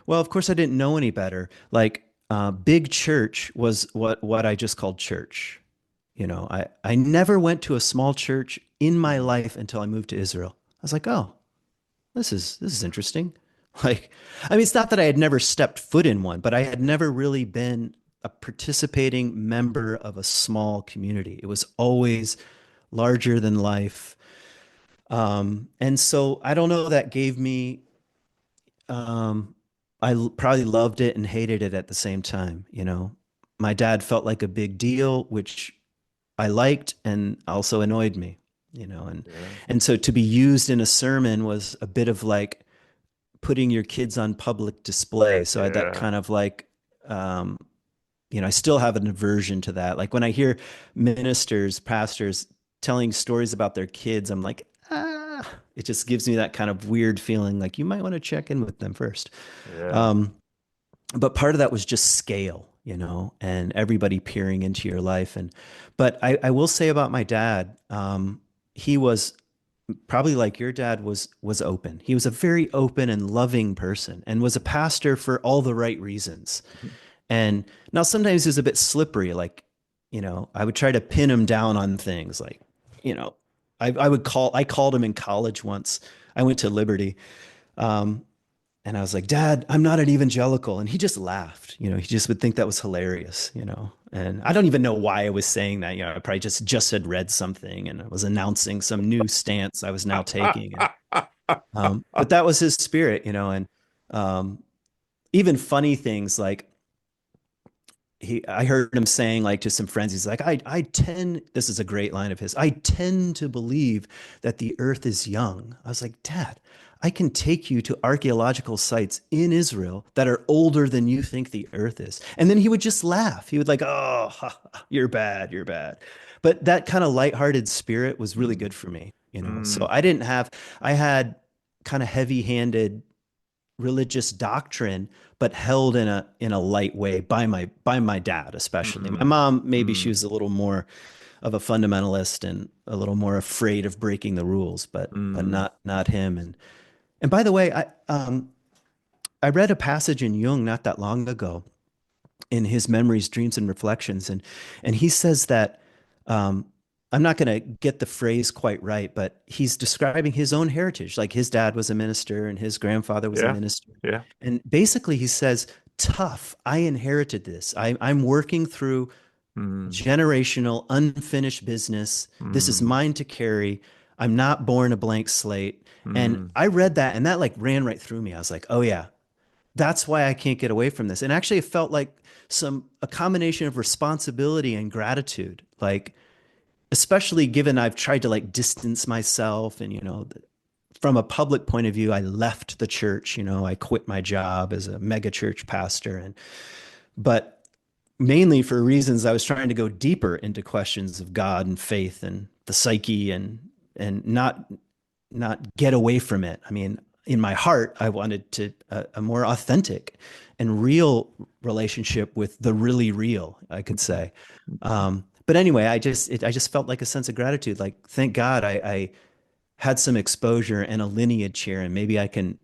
well, of course I didn't know any better. Like big church was what I just called church. I never went to a small church in my Mm. life until I moved to Israel. I was like, oh, this is interesting. Like, I mean, it's not that I had never stepped foot in one, but I had never really been a participating member of a small community. It was always larger than life. And so I don't know, that gave me, um, probably loved it and hated it at the same time. My dad felt like a big deal, which I liked and also annoyed me, and Yeah. so to be used in a sermon was a bit of like putting your kids on public display. So I had that Yeah. kind of like, um, I still have an aversion to that. Like when I hear ministers, pastors telling stories about their kids, I'm like, it just gives me that kind of weird feeling like you might want to check in with them first. Yeah. Um, but part of that was just scale, and everybody peering into your life. But I will say about my dad, he was probably like your dad was open. He was a very open and loving person, and was a pastor for all the right reasons. And now sometimes he's a bit slippery. Like, I would try to pin him down on things like, you know, I called him in college once. I went to Liberty. Um, and I was like, Dad, I'm not an evangelical. And he just laughed. He just would think that was hilarious. And I don't even know why I was saying that. I probably just had read something and I was announcing some new stance I was now taking. And but that was his spirit. And um, even funny things like I heard him saying like to some friends, he's like, this is a great line of his. I tend to believe that the earth is young. I was like, Dad, I can take you to archaeological sites in Israel that are older than you think the earth is. And then he would just laugh. He would like, oh, you're bad. You're bad. But that kind of lighthearted spirit was really Hmm. good for me. you know. So Mm, I had kind of heavy-handed religious doctrine, but held in a light way by my dad, especially. My mm, mom, maybe she mm, was a little more of a fundamentalist and a little more afraid of breaking the rules, but mm. not him. And by the way, I read a passage in Jung not that long ago in his Memories, Dreams, and Reflections, and he says that um, I'm not going to get the phrase quite right, but he's describing his own heritage. Like his dad was a minister and his grandfather was a Yeah, minister, yeah. and basically he says, "Tough. I inherited this. I'm working through Mm, generational unfinished business. This is mm, mine to carry. I'm not born a blank slate." And mm, I read that and that like ran right through me. I was like, "Oh yeah, that's why I can't get away from this." And actually it felt like a combination of responsibility and gratitude. Like especially given I've tried to like distance myself and from a public point of view, I left the church, I quit my job as a mega church pastor but mainly for reasons I was trying to go deeper into questions of God and faith and the psyche and not get away from it. I mean, in my heart, I wanted a more authentic and real relationship with the really real, I could say. But anyway, I just felt like a sense of gratitude. Like, thank God I had some exposure and a lineage here, and maybe I can,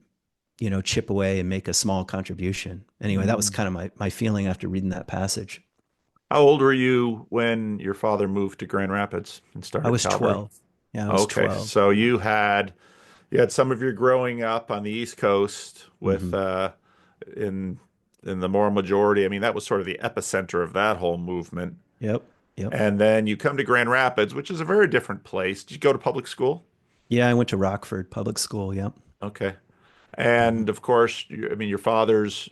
chip away and make a small contribution. Anyway, that was mm. kind of my feeling after reading that passage. How old were you when your father moved to Grand Rapids and I started was Calvary? 12. Yeah, I was Okay, 12. so you had some of your growing up on the East Coast with Hmm. in in the moral majority. I mean, that was sort of the epicenter of that whole movement. Yep. Yep. And then you come to Grand Rapids, which is a very different place. Did you go to public school? Yeah, I went to Rockford Public School. Yep. Okay. Hmm. And of course, I mean, your father's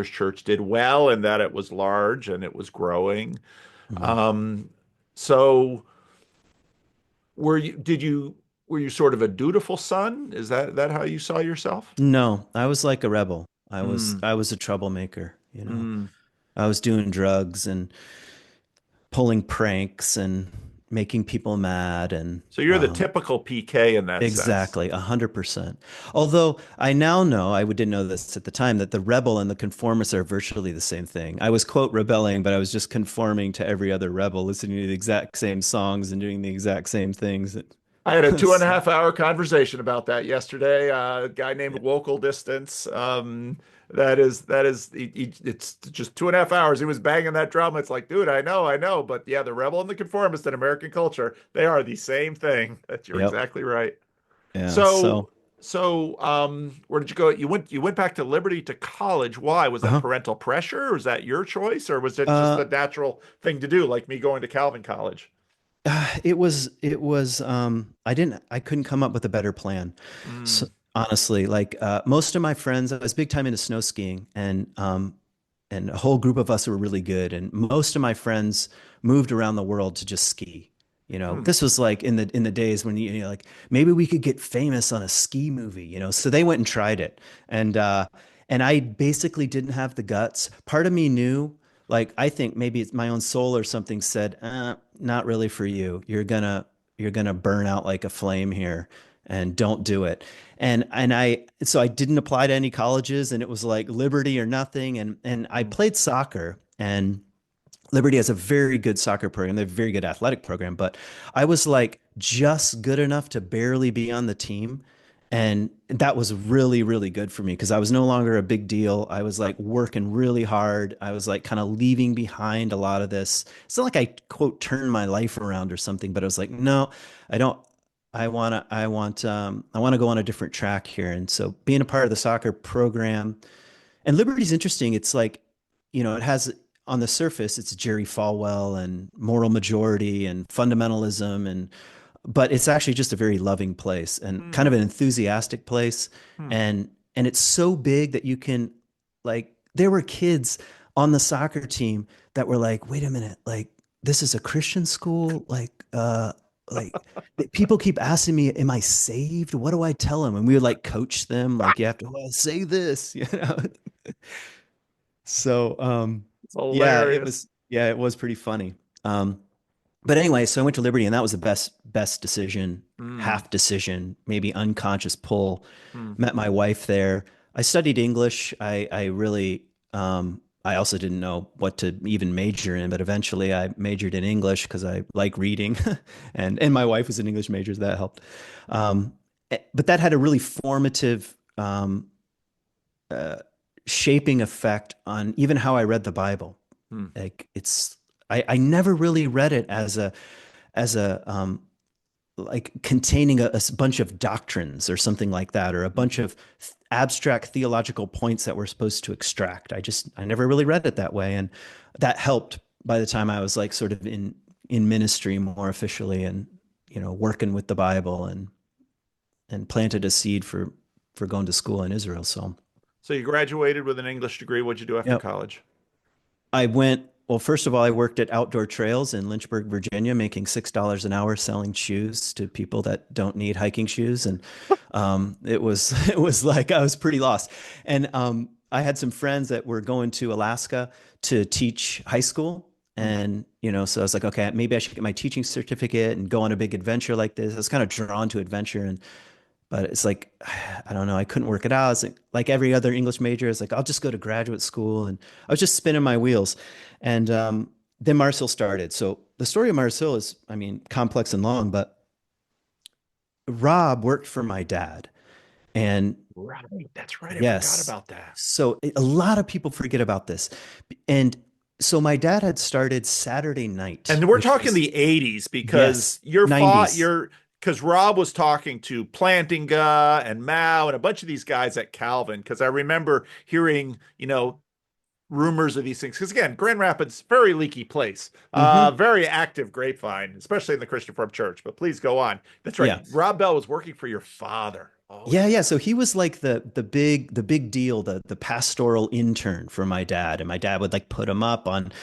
church did well in that it was large and it was growing. Hmm. Um, so were you sort of a dutiful son? Is that how you saw yourself? No, I was like a rebel. Mm, I was a troublemaker, you know. mm. I was doing drugs and pulling pranks and making people mad and So you're the typical PK in that sense. exactly 100%. Although I now know, didn't know this at the time, that the rebel and the conformist are virtually the same thing. I was quote rebelling, but I was just conforming to every other rebel, listening to the exact same songs and doing the exact same things. I had a two and a So, half hour conversation about that yesterday. A guy named Local Distance. It's just 2.5 hours. He was banging that drum. It's like, dude, I know. But yeah, the rebel and the conformist in American culture, they are the same thing. That you're yep. exactly right. Yeah. So, So, where did you go? You went back to Liberty to college. Why? Was that uh-huh. parental pressure? Or was that your choice? Or was it just Uh, the natural thing to do, like me going to Calvin College? I couldn't come up with a better plan. So Mm, honestly, like most of my friends, I was big time into snow skiing and a whole group of us were really good. And most of my friends moved around the world to just ski. mm, This was like in the days when like maybe we could get famous on a ski movie, So they went and tried it. And and I basically didn't have the guts. Part of me knew, like I think maybe it's my own soul or something said, not really for you. You're gonna burn out like a flame here and don't do it. So I didn't apply to any colleges and it was like Liberty or nothing. And I mm, played soccer and Liberty has a very good soccer program. They have a very good athletic program, but I was like just good enough to barely be on the team. And that was really, really good for me because I was no longer a big deal. I was like working really hard. I was like kind of leaving behind a lot of this. It's not like I quote turned my life around or something, but I was like, no, I don't. I want to go on a different track here. And so being a part of the soccer program and Liberty's interesting. It's like, it has on the surface, it's Jerry Falwell and moral majority and fundamentalism but it's actually just a very loving place and kind mm, of an enthusiastic place. mm. And it's so big that you can like there were kids on the soccer team that were like, wait a minute, like this is a Christian school? Like people keep asking me, am I saved? What do I tell them? And we would like coach them, like you have to say this, So, It's hilarious. it was pretty funny. But anyway, so I went to Liberty and that was the best decision Mm, half decision, maybe unconscious pull. mm. Met my wife there. I studied English. I really, I also didn't know what to even major in, but eventually I majored in English because I like reading, and my wife was an English major, so that helped. But that had a really formative uh, shaping effect on even how I read the Bible. Mm. Like I never really read it as a like containing a bunch of doctrines or something like that, or a bunch of abstract theological points that we're supposed to extract. I never really read it that way, and that helped by the time I was like sort of in ministry more officially, and working with the Bible, and planted a seed for going to school in Israel. So So you graduated with an English degree. What'd you do after yep. college? Well, first of all, I worked at Outdoor Trails in Lynchburg, Virginia, making $6 an hour selling shoes to people that don't need hiking shoes. And it was it was like I was pretty lost. And I had some friends that were going to Alaska to teach high school. Mm. And, so I was like, okay, maybe I should get my teaching certificate and go on a big adventure like this. I was kind of drawn to adventure. But it's like, I don't know, I couldn't work it out. It's like every other English major, it's like, I'll just go to graduate school. And I was just spinning my wheels. And then Mars Hill started. So the story of Mars Hill is, I mean, complex and long, but Rob worked for my dad. And Right. That's right. I forgot yes, about that. so a lot of people forget about this. And so my dad had started Saturday night, And we're which talking was, the 80s yes, because your fought 90s. your because Rob was talking to Plantinga and Mao and a bunch of these guys at Calvin. Because I remember hearing, rumors of these things. Because again, Grand Rapids, very leaky place, Hmm. very active grapevine, especially in the Christian Reformed Church. But please go on. That's right. Yeah. Rob Bell was working for your father. Oh Yeah, yeah. yeah. So he was like the big deal, the pastoral intern for my dad, and my dad would like put him up on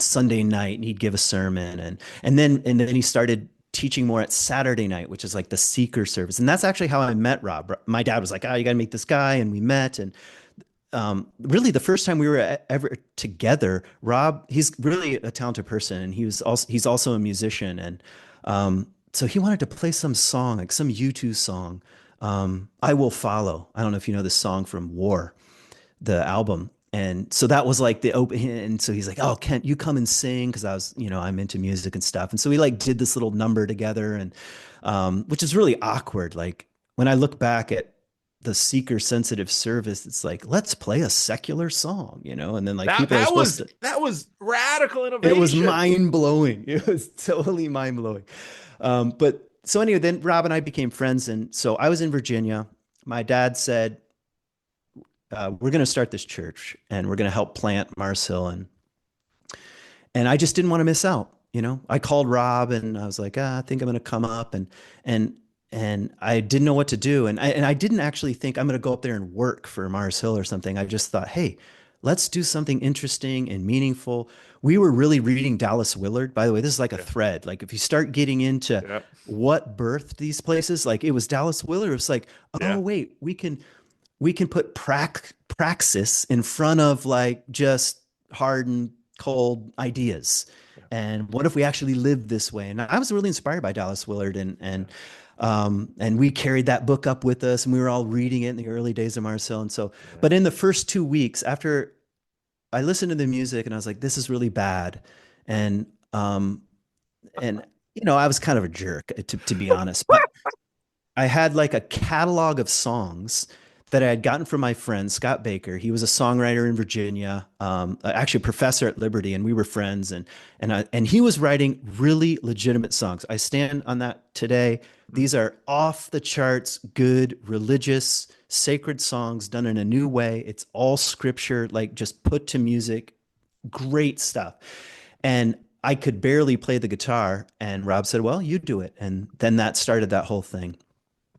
Sunday night, and he'd give a sermon, and then he started teaching more at Saturday night, which is like the seeker service, and that's actually how I met Rob. My dad was like, "Oh, you got to meet this guy," and we met, and really the first time we were ever together, Rob, he's really a talented person, and he's also a musician, and so he wanted to play some song, like some U2 song. I Will Follow. I don't know if you know this song from War, the album. And so that was like the open. And so he's like, "Oh, Kent, you come and sing." Cause I'm into music and stuff. And so we like did this little number together, and which is really awkward. Like when I look back at the seeker sensitive service, it's like, let's play a secular song. And then like That people are that supposed was to, that was radical it was innovation. mind blowing. It was totally mind blowing. But so anyway, then Rob and I became friends. And so I was in Virginia. My dad said, we're going to start this church and we're going to help plant Mars Hill. And I just didn't want to miss out. I called Rob and I was like, I think I'm going to come up, and, and I didn't know what to do. And I didn't actually think I'm going to go up there and work for Mars Hill or something. I just thought, hey, let's do something interesting and meaningful. We were really reading Dallas Willard. By the way, this is like a Yeah. thread. Like if you start getting into Yeah. what birthed these places, like it was Dallas Willard. It was like, oh Yeah. wait, we can put praxis in front of like just hard and cold ideas. Yeah. And what if we actually lived this way? And I was really inspired by Dallas Willard, and Yeah. and we carried that book up with us, and we were all reading it in the early days of Mars Hill. And so, Yeah. but in the first 2 weeks after I listened to the music, and I was like, this is really bad, and I was kind of a jerk to be honest, but I had like a catalog of songs that I had gotten from my friend Scott Baker. He was a songwriter in Virginia, actually a professor at Liberty, and we were friends. And he was writing really legitimate songs. I stand on that today. Mm. These are off the charts, good, religious, sacred songs done in a new way. It's all scripture, like just put to music, great stuff. And I could barely play the guitar. And Rob said, "Well, you do it." And then that started that whole thing.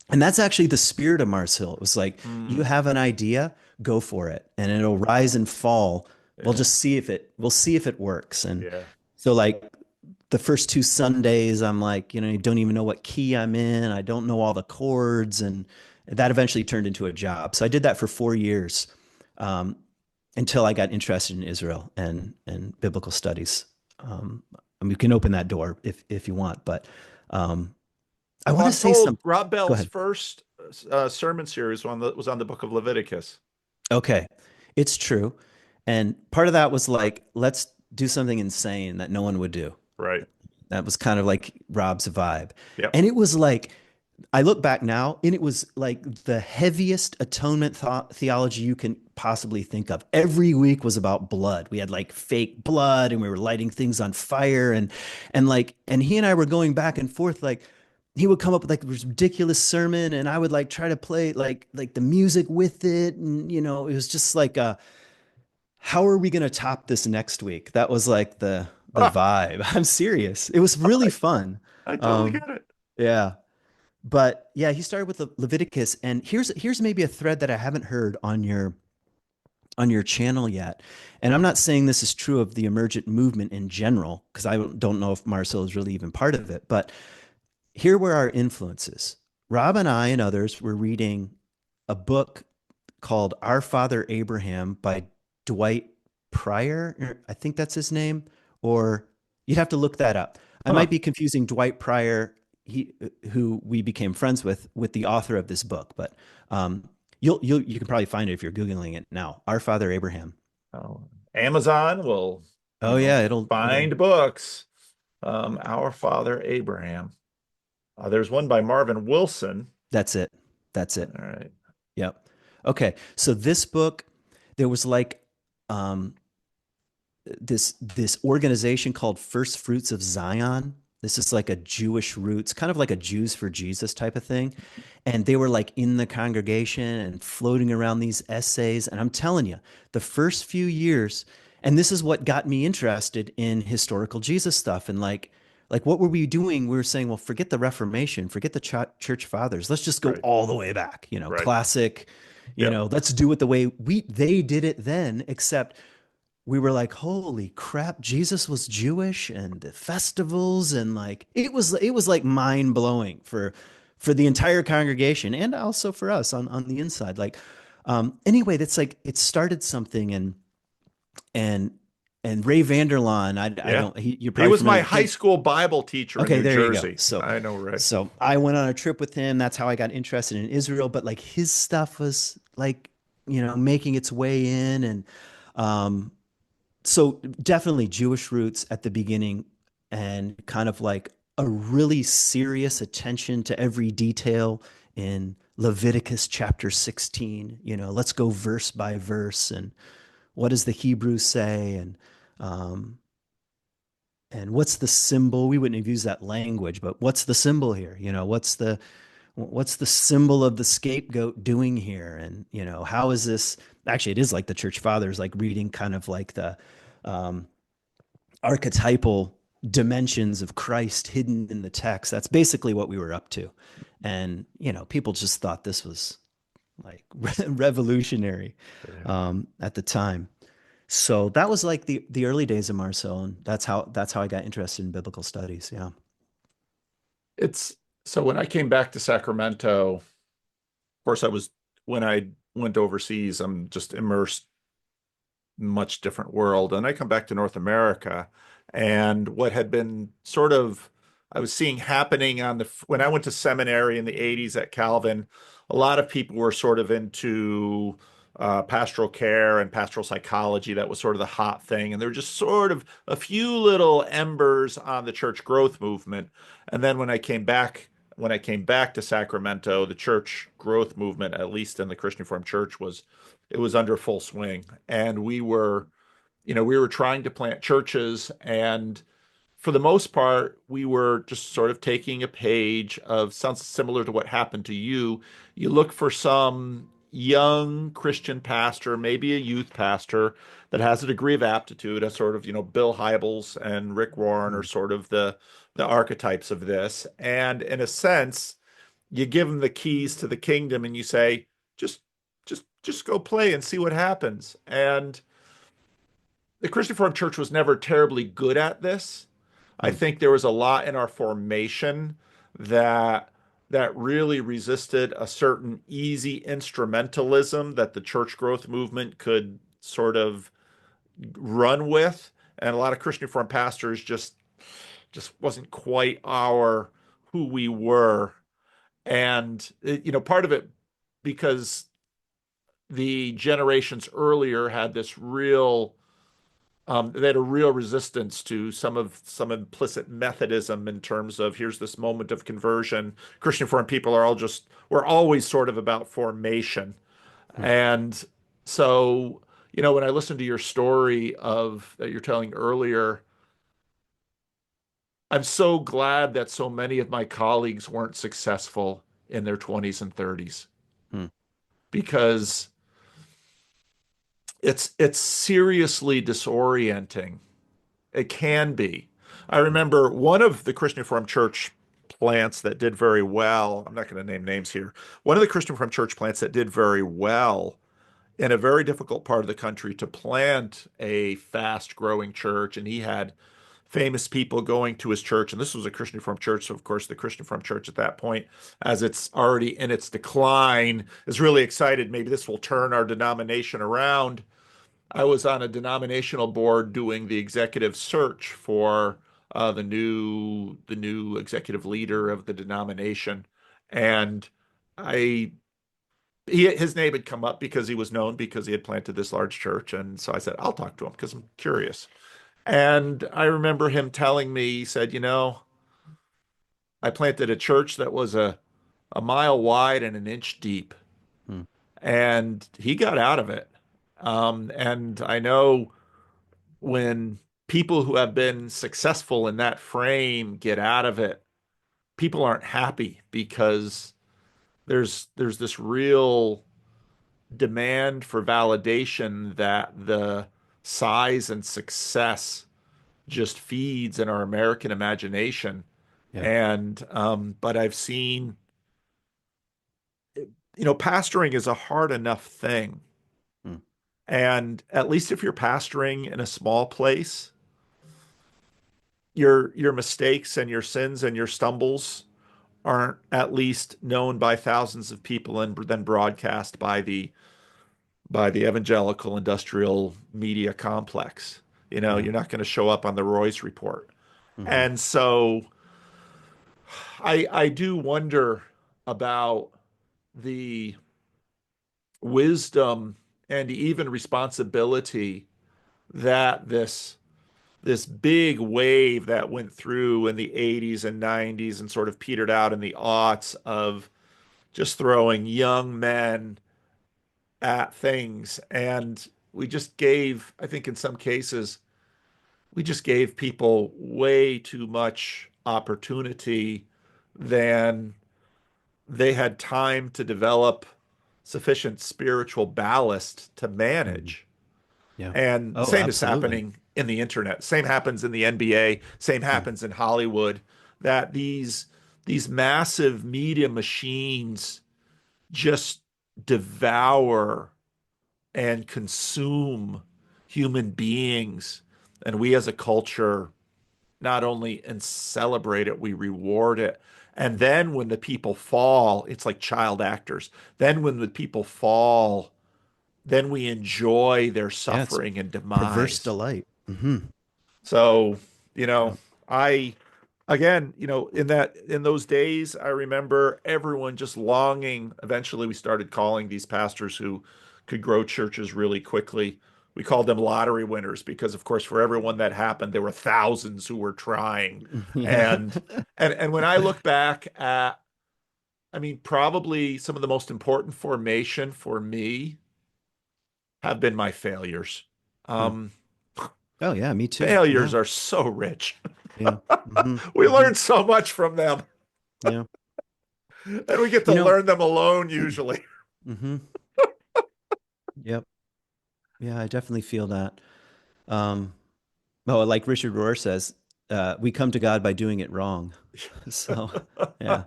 And that's actually the spirit of Mars Hill. It was like, you Mm. have an idea, go for it. And it'll rise and fall. Yeah. We'll see if it works. And Yeah. so like the first two Sundays, I'm like, I don't even know what key I'm in. I don't know all the chords. And that eventually turned into a job. So I did that for 4 years, um, until I got interested in Israel and biblical studies. And we can open that door if you want, but, um, I Well, want to I'm say told some. Rob Go Bell's ahead. first sermon series was on the book of Leviticus. Okay, it's true. And part of that was like, let's do something insane that no one would do. Right. That was kind of like Rob's vibe. Yep. And it was like, I look back now and it was like the heaviest atonement theology you can possibly think of. Every week was about blood. We had like fake blood and we were lighting things on fire and he and I were going back and forth like he would come up with like this ridiculous sermon and I would like try to play like the music with it and it was just like how are we going to top this next week? That was like the Ah, vibe. I'm serious. It was really I, fun. I totally Um get it. yeah. But yeah, he started with Leviticus, and here's maybe a thread that I haven't heard on your channel yet. And I'm not saying this is true of the emergent movement in general, because I don't know if Marcel is really even part of it. But here were our influences. Rob and I and others were reading a book called Our Father Abraham by Dwight Pryor. I think that's his name, or you'd have to look that up. I Huh. might be confusing Dwight Pryor, who we became friends with the author of this book, but you can probably find it if you're googling it now. Our Father Abraham. Oh, Amazon will, Oh yeah, it'll. find books. Our Father Abraham. There's one by Marvin Wilson. That's it. That's All it. right. Yep. Okay. So this book, there was like um, this organization called First Fruits of Zion. This is like a Jewish roots, kind of like a Jews for Jesus type of thing. And they were like in the congregation and floating around these essays. And I'm telling you, the first few years, and this is what got me interested in historical Jesus stuff. And like what were we doing? We were saying, well, forget the Reformation, forget the church fathers. Let's just go Right. all the way back, Right. classic, Yep. let's do it the way they did it then, except we were like, holy crap, Jesus was Jewish and the festivals and like it was like mind blowing for the entire congregation and also for us on the inside. Like anyway, that's like it started something and and Ray Vanderlaan, I Yeah. don't you're He probably was my familiar. high school Bible teacher in Okay, New there you go. Jersey. So I know, Ray. so I went on a trip with him. That's how I got interested in Israel, but like his stuff was like, making its way in and um so definitely Jewish roots at the beginning and kind of like a really serious attention to every detail in Leviticus chapter 16. Let's go verse by verse and what does the Hebrew say um, and what's the symbol? We wouldn't have used that language, but what's the symbol here? What's the symbol of the scapegoat doing here? And how is this? Actually, it is like the church fathers, like reading kind of like the um, archetypal dimensions of Christ hidden in the text. That's basically what we were up to. And, people just thought this was like revolutionary Yeah. at the time. So that was like the early days of Marcel, and that's how I got interested in biblical studies. Yeah. It's so when I came back to Sacramento, of course, when I went overseas, I'm just immersed much different world. And I come back to North America, and what had been sort of I was seeing happening when I went to seminary in the 80s at Calvin, a lot of people were sort of into pastoral care and pastoral psychology. That was sort of the hot thing. And there were just sort of a few little embers on the church growth movement. And then when I came back to Sacramento, the church growth movement, at least in the Christian Reformed Church, was under full swing. And we were trying to plant churches, and for the most part, we were just sort of taking a page of sounds similar to what happened to you. You look for some young Christian pastor, maybe a youth pastor that has a degree of aptitude, as sort of, Bill Hybels and Rick Warren are Hmm. sort of the archetypes of this. And in a sense, you give them the keys to the kingdom and you say, just just go play and see what happens. And the Christian Reformed Church was never terribly good at this. I Hmm. think there was a lot in our formation that really resisted a certain easy instrumentalism that the church growth movement could sort of run with, and a lot of Christian Reformed pastors just wasn't quite our who we were. And, part of it because the generations earlier had this real, they had a real resistance to some implicit Methodism in terms of here's this moment of conversion. Christian Reformed people we're always sort of about formation. Hmm. And so, when I listened to your story of that you're telling earlier, I'm so glad that so many of my colleagues weren't successful in their 20s and 30s Hmm. because it's seriously disorienting. It can be. I Hmm. remember one of the Christian Reformed Church plants that did very well. I'm not going to name names here. One of the Christian Reformed Church plants that did very well in a very difficult part of the country to plant a fast growing church. And he had famous people going to his church. And this was a Christian Reformed church. So, of course, the Christian Reformed church at that point, as it's already in its decline, is really excited. Maybe this will turn our denomination around. I was on a denominational board doing the executive search for the new executive leader of the denomination, and I his name had come up because he was known because he had planted this large church, and so I said I'll talk to him because I'm curious. And I remember him telling me, he said, I planted a church that was a mile wide and an inch deep, Hmm. and he got out of it. And I know when people who have been successful in that frame get out of it, people aren't happy because there's this real demand for validation that the size and success just feeds in our American imagination. Yeah. And but I've seen, pastoring is a hard enough thing. Hmm. And at least if you're pastoring in a small place, your mistakes and your sins and your stumbles aren't at least known by thousands of people and then broadcast by the evangelical industrial media complex. Yeah. You're not going to show up on the Royce report. Hmm. And so I do wonder about the wisdom and even responsibility that this big wave that went through in the 80s and 90s and sort of petered out in the aughts of just throwing young men at things. And we just gave, I think in some cases, we just gave people way too much opportunity than they had time to develop sufficient spiritual ballast to Hmm. manage. Yeah. And the Oh, same is absolutely. happening in the internet. Same happens in the NBA. Same Hmm. happens in Hollywood. That these massive media machines just devour and consume human beings. And we as a culture not only and celebrate it, we reward it. And then when the people fall, it's like child actors. Then when the people fall, then we enjoy their Yeah. It's suffering and perverse demise. delight. Hmm. So, Yeah. I again, in those days, I remember everyone just longing. Eventually, we started calling these pastors who could grow churches really quickly. We called them lottery winners because, of course, for everyone that happened, there were thousands who were trying. Yeah. And when I look back at, I mean, probably some of the most important formation for me have been my failures. Hmm. Um, Oh, yeah. Me too. Failures Yeah. are so rich. Yeah. Hmm. We Hmm. learn so much from them, Yeah. and we get to You know, learn them alone usually. hmm. Yep. Yeah, I definitely feel that. Um, oh, like Richard Rohr says, we come to God by doing it wrong. So, yeah.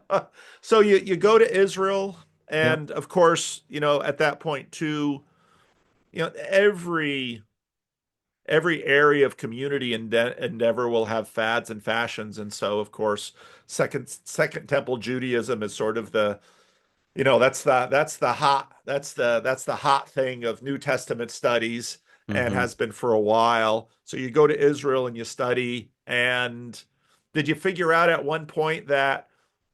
So you go to Israel, Yep. and of course, at that point too, every area of community endeavor will have fads and fashions, and so of course, second temple Judaism is sort of that's the hot thing of New Testament studies and Hmm. has been for a while. So you go to Israel and you study. And did you figure out at one point that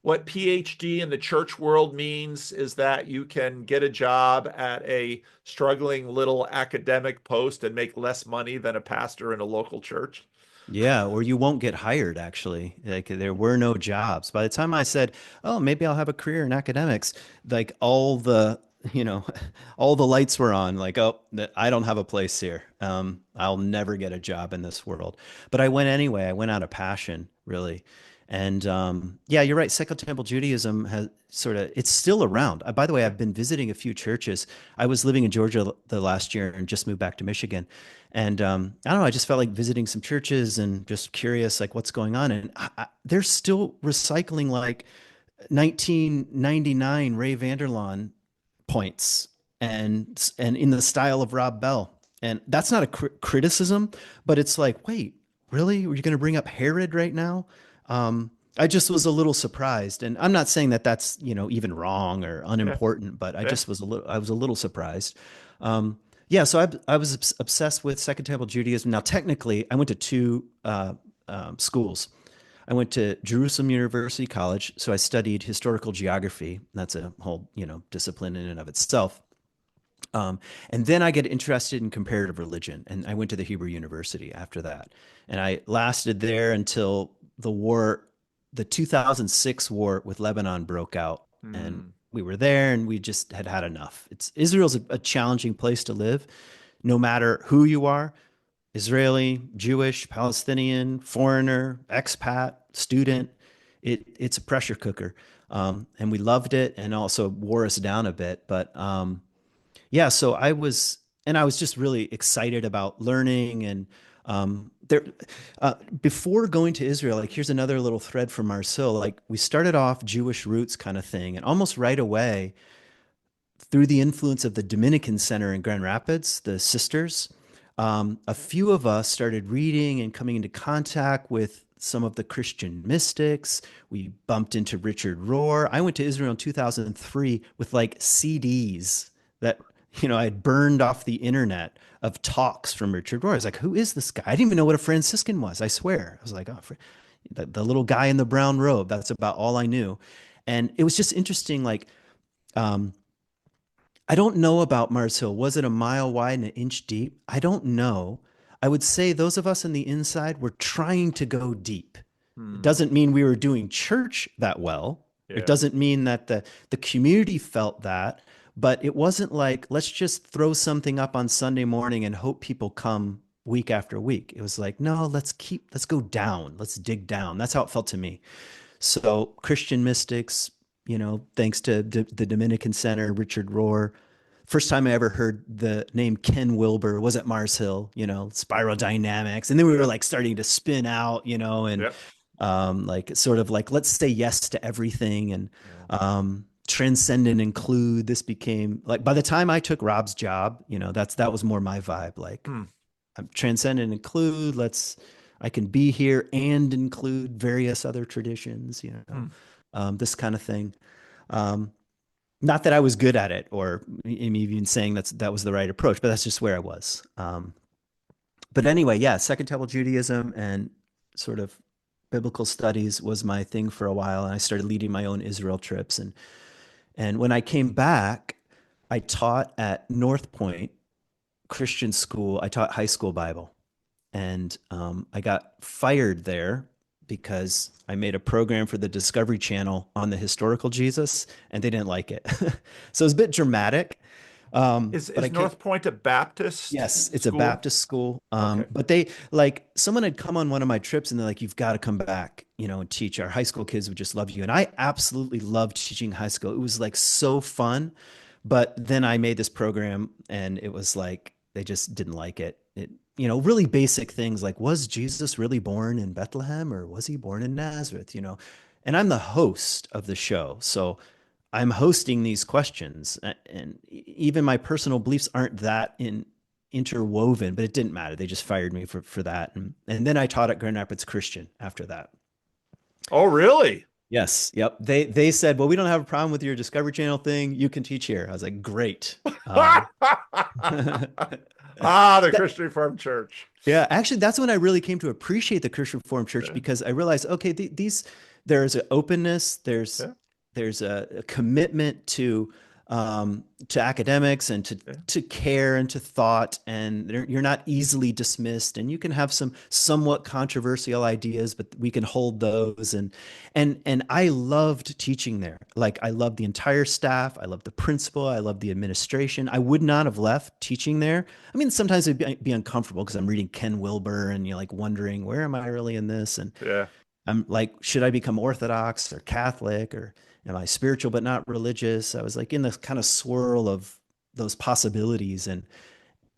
what PhD in the church world means is that you can get a job at a struggling little academic post and make less money than a pastor in a local church. Yeah, or you won't get hired actually. Like there were no jobs. By the time I said, "Oh, maybe I'll have a career in academics," like all the, you know, all the lights were on like, "Oh, I don't have a place here. I'll never get a job in this world." But I went anyway. I went out of passion, really. And yeah, you're right. Second Temple Judaism has sort of, it's still around. By the way, I've been visiting a few churches. I was living in Georgia the last year and just moved back to Michigan. And I don't know, I just felt like visiting some churches and just curious, like what's going on. And they're still recycling like 1999 Ray Vanderlaan points and in the style of Rob Bell. And that's not a criticism, but it's like, wait, really? Were you going to bring up Herod right now? I just was a little surprised, and I'm not saying that that's, even wrong or Yeah, unimportant, but yeah. I was a little surprised. Yeah, so I was obsessed with Second Temple Judaism. Now, technically, I went to two schools. I went to Jerusalem University College, so I studied historical geography. That's a whole, discipline in and of itself. And then I get interested in comparative religion, and I went to the Hebrew University after that. And I lasted there until the 2006 war with Lebanon broke out, and Hmm. we were there, and we just had had enough. Israel's a challenging place to live, no matter who you are, Israeli, Jewish, Palestinian, foreigner, expat, student. It's a pressure cooker, and we loved it, and also wore us down a bit, but. Yeah, so I was just really excited about learning and there. Before going to Israel, like here's another little thread from Marcel. Like we started off Jewish roots kind of thing, and almost right away, through the influence of the Dominican Center in Grand Rapids, the sisters, a few of us started reading and coming into contact with some of the Christian mystics. We bumped into Richard Rohr. I went to Israel in 2003 with like CDs that I had burned off the internet of talks from Richard Rohr. I was like, who is this guy? I didn't even know what a Franciscan was. I swear. I was like, oh, the little guy in the brown robe. That's about all I knew. And it was just interesting. Like, um, I don't know about Mars Hill. Was it a mile wide and an inch deep? I don't know. I would say those of us on the inside were trying to go deep. It Hmm. doesn't mean we were doing church that well. It Yeah. doesn't mean that the community felt that, but it wasn't like, let's just throw something up on Sunday morning and hope people come week after week. It was like, no, let's go down. Let's dig down. That's how it felt to me. So Christian mystics, thanks to the Dominican Center, Richard Rohr. First time I ever heard the name Ken Wilber was at Mars Hill, spiral dynamics. And then we were like starting to spin out, and Yep. like sort of like, let's say yes to everything and Yeah. transcend and include. This became like, by the time I took Rob's job, that was more my vibe. Like Hmm. I'm transcend and include. I can be here and include various other traditions, Hmm. this kind of thing. Um, Not that I was good at it or even saying that was the right approach, but that's just where I was. But anyway, yeah, Second Temple Judaism and sort of biblical studies was my thing for a while. And I started leading my own Israel trips. And when I came back, I taught at North Point Christian school. I taught high school Bible. And I got fired there because I made a program for the Discovery Channel on the historical Jesus, and they didn't like it. So it was a bit dramatic. Is But I is can't. North Point a Baptist Yes, it's a school? Baptist school. Okay. But they like someone had come on one of my trips, and they're like, "You've got to come back, and teach. Our high school kids would just love you." And I absolutely loved teaching high school. It was like so fun. But then I made this program, and it was like they just didn't like it. Really basic things like, was Jesus really born in Bethlehem or was he born in Nazareth? And I'm the host of the show. So I'm hosting these questions, and even my personal beliefs aren't that interwoven, but it didn't matter. They just fired me for that. And then I taught at Grand Rapids Christian after that. Oh, really? Yes. Yep. They said, well, we don't have a problem with your Discovery Channel thing. You can teach here. I was like, great. Ah, the Christian Reformed Church. Yeah, actually, that's when I really came to appreciate the Christian Reformed Church Yeah. because I realized, okay, these. there's an openness, Yeah, there's a commitment to academics and yeah. to care and to thought, and you're not easily dismissed, and you can have some somewhat controversial ideas, but we can hold those. And I loved teaching there. Like, I loved the entire staff, I loved the principal, I loved the administration. I would not have left teaching there. I mean, sometimes it'd be uncomfortable because I'm reading Ken Wilber and you're like wondering, where am I really in this? And Yeah. I'm like, should I become Orthodox or Catholic, or am I spiritual but not religious? I was like in this kind of swirl of those possibilities. And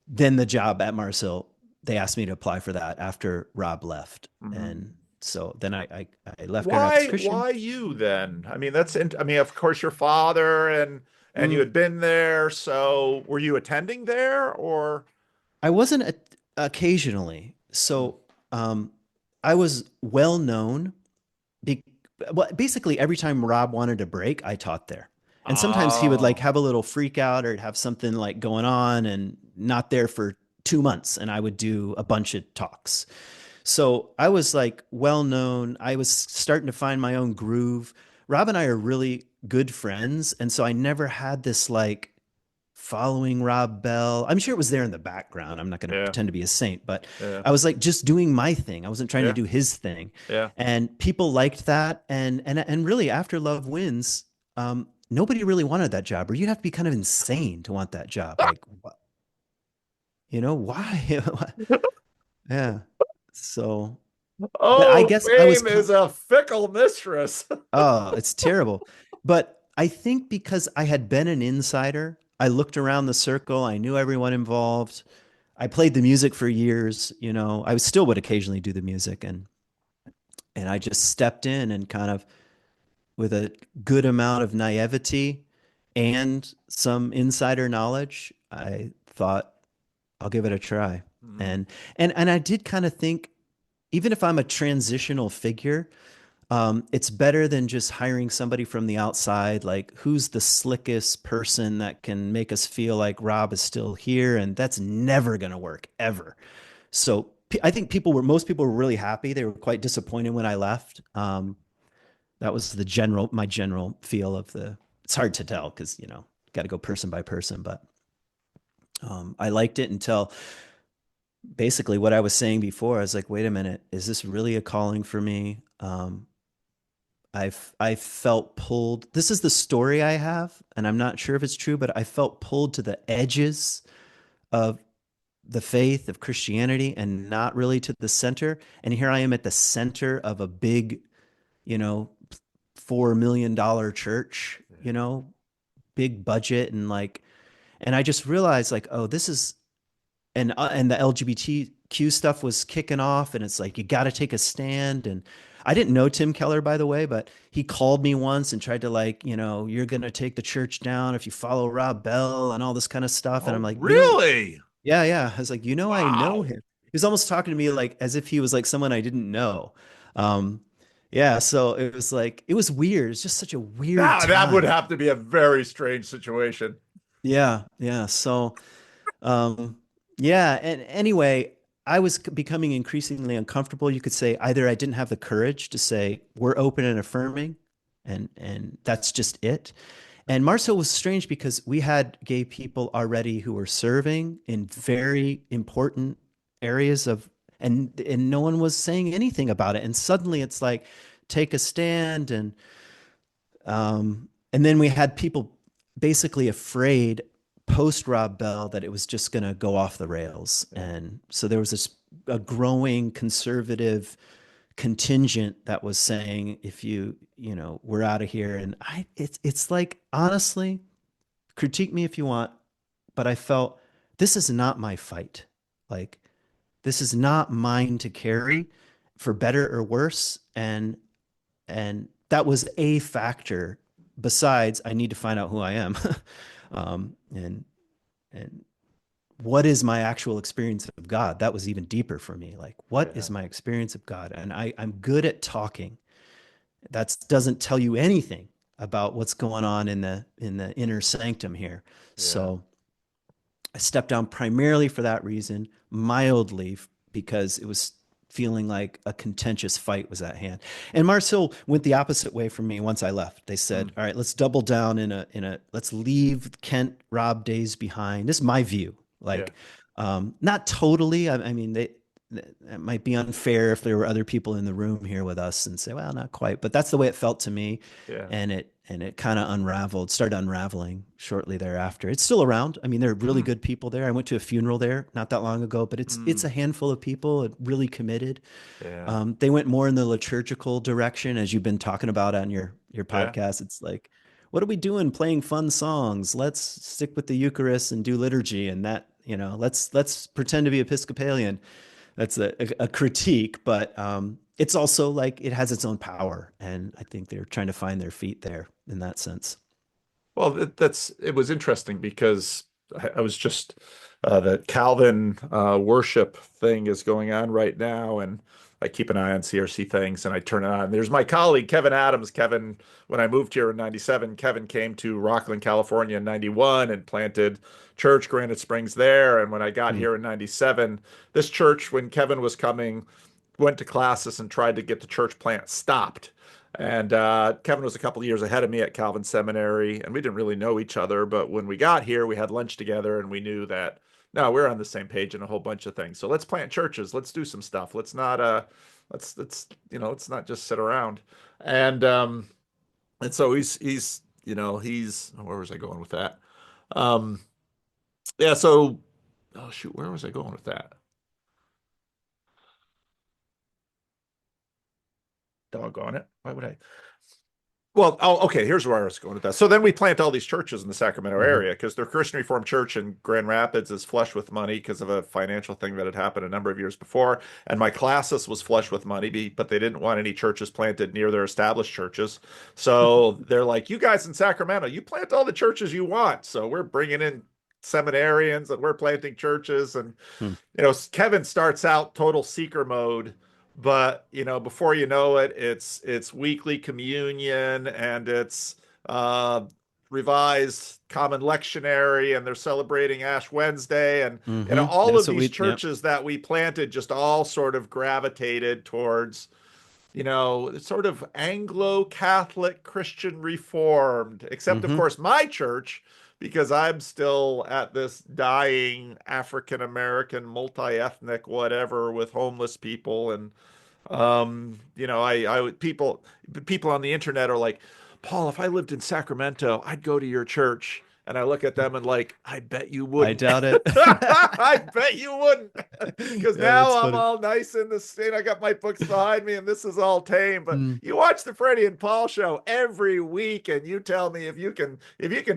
then the job at Marcel, they asked me to apply for that after Rob left. Hmm. And so then I left Grand Rapids Christian. Why you then? I mean, I mean, of course, your father and you Mm, had been there. So were you attending there or? I wasn't occasionally. Mm. So I was well known. Be, well, basically every time Rob wanted a break, I taught there. And sometimes he would like Oh, have a little freak out or have something like going on and not there for 2 months. And I would do a bunch of talks. So I was like well known. I was starting to find my own groove. Rob and I are really good friends. And so I never had this like following Rob Bell. I'm sure it was there in the background. I'm not going to yeah, pretend to be a saint, but yeah, I was like just doing my thing. I wasn't trying to yeah, do his thing. yeah. And people liked that. And really after Love Wins, nobody really wanted that job, or you'd have to be kind of insane to want that job. Like, why? Yeah. So, but I Oh, guess I was fame is a fickle mistress. oh, it's terrible. But I think because I had been an insider, I looked around the circle, I knew everyone involved. I played the music for years, I still would occasionally do the music, and I just stepped in and kind of with a good amount of naivety and some insider knowledge, I thought I'll give it a try. Hmm. And I did kind of think, even if I'm a transitional figure, it's better than just hiring somebody from the outside. Like, who's the slickest person that can make us feel like Rob is still here? And that's never going to work ever. So I think most people were really happy. They were quite disappointed when I left. That was my general feel of it's hard to tell because, got to go person by person, but I liked it until basically what I was saying before. I was like, wait a minute, is this really a calling for me? I felt pulled. This is the story I have, and I'm not sure if it's true, but I felt pulled to the edges of the faith of Christianity and not really to the center. And here I am at the center of a big, you know, $4 million church, big budget, and I just realized like, oh, this is and the LGBTQ stuff was kicking off, and it's like you got to take a stand. And I didn't know Tim Keller, by the way, but he called me once and tried to like, you're gonna take the church down if you follow Rob Bell and all this kind of stuff. And I'm Oh, like, really? yeah, yeah. I was like, I know Wow. him. He was almost talking to me like as if he was like someone I didn't know. Um, yeah, so it was like it was weird. It's just such a weird That would time. have to be a very strange situation. Yeah, yeah. So Um, yeah, and anyway, I was becoming increasingly uncomfortable. You could say either I didn't have the courage to say we're open and affirming, and that's just it. And Marcel was strange because we had gay people already who were serving in very important areas and no one was saying anything about it. And suddenly it's like take a stand and then we had people basically afraid post Rob Bell that it was just going to go off the rails. Yeah, And so there was a growing conservative contingent that was saying, if we're out of here. And it's like, honestly, critique me if you want, but I felt this is not my fight. Like, this is not mine to carry for better or worse. And that was a factor. Besides, I need to find out who I am, and what is my actual experience of God. That was even deeper for me. Like, what yeah, is my experience of God? And I'm good at talking. That doesn't tell you anything about what's going on in the inner sanctum here. yeah. So I stepped down primarily for that reason, mildly because it was feeling like a contentious fight was at hand. And Mars Hill went the opposite way from me once I left. They said, Mm, "All right, let's double down let's leave Kent Rob days behind." This is my view. yeah. Like, not totally. I mean, it might be unfair if there were other people in the room here with us and say, "Well, not quite," but that's the way it felt to me, Yeah. and it kind of started unraveling shortly thereafter. It's still around. I mean, there are really Mm, good people there. I went to a funeral there not that long ago, but it's mm, a handful of people really committed. yeah. They went more in the liturgical direction, as you've been talking about on your Yeah. podcast. It's like, what are we doing? Playing fun songs. Let's stick with the Eucharist and do liturgy, and that, let's pretend to be Episcopalian. That's a critique, but it's also like it has its own power, and I think they're trying to find their feet there in that sense. Well, it was interesting because I was just the Calvin worship thing is going on right now, and I keep an eye on CRC things, and I turn it on. There's my colleague Kevin Adams. Kevin, when I moved here in '97, Kevin came to Rockland, California in '91 and planted church Granite Springs there. And when I got Hmm. here in '97, this church, when Kevin was coming, went to classes and tried to get the church plant stopped. And Kevin was a couple of years ahead of me at Calvin Seminary, and we didn't really know each other. But when we got here, we had lunch together, and we knew that no, we're on the same page in a whole bunch of things. So let's plant churches. Let's do some stuff. Let's not let's not just sit around. And and so he's where was I going with that? Um, yeah. So oh shoot, where was I going with that? Doggone it! Why would I? Well, oh, okay. Here's where I was going with that. So then we plant all these churches in the Sacramento Hmm. area because their Christian Reformed Church in Grand Rapids is flush with money because of a financial thing that had happened a number of years before. And my classis was flush with money, but they didn't want any churches planted near their established churches. So they're like, you guys in Sacramento, you plant all the churches you want. So we're bringing in seminarians and we're planting churches. And Hmm. Kevin starts out total seeker mode, but before you know it, it's weekly communion and it's uh revised common lectionary, and they're celebrating Ash Wednesday, and Hmm. all That's of what these we. Yep. churches that we planted just all sort of gravitated towards sort of Anglo-Catholic Christian Reformed, except of Hmm. course my church, because I'm still at this dying African American, multi-ethnic, whatever, with homeless people. And people on the internet are like, Paul, if I lived in Sacramento, I'd go to your church. And I look at them and like, I bet you I wouldn't. doubt it. I bet you wouldn't. Because Yeah, that's now I'm funny. all nice in the state. I got my books behind me and this is all tame. But Mm, you watch the Freddie and Paul show every week, and you tell me if you can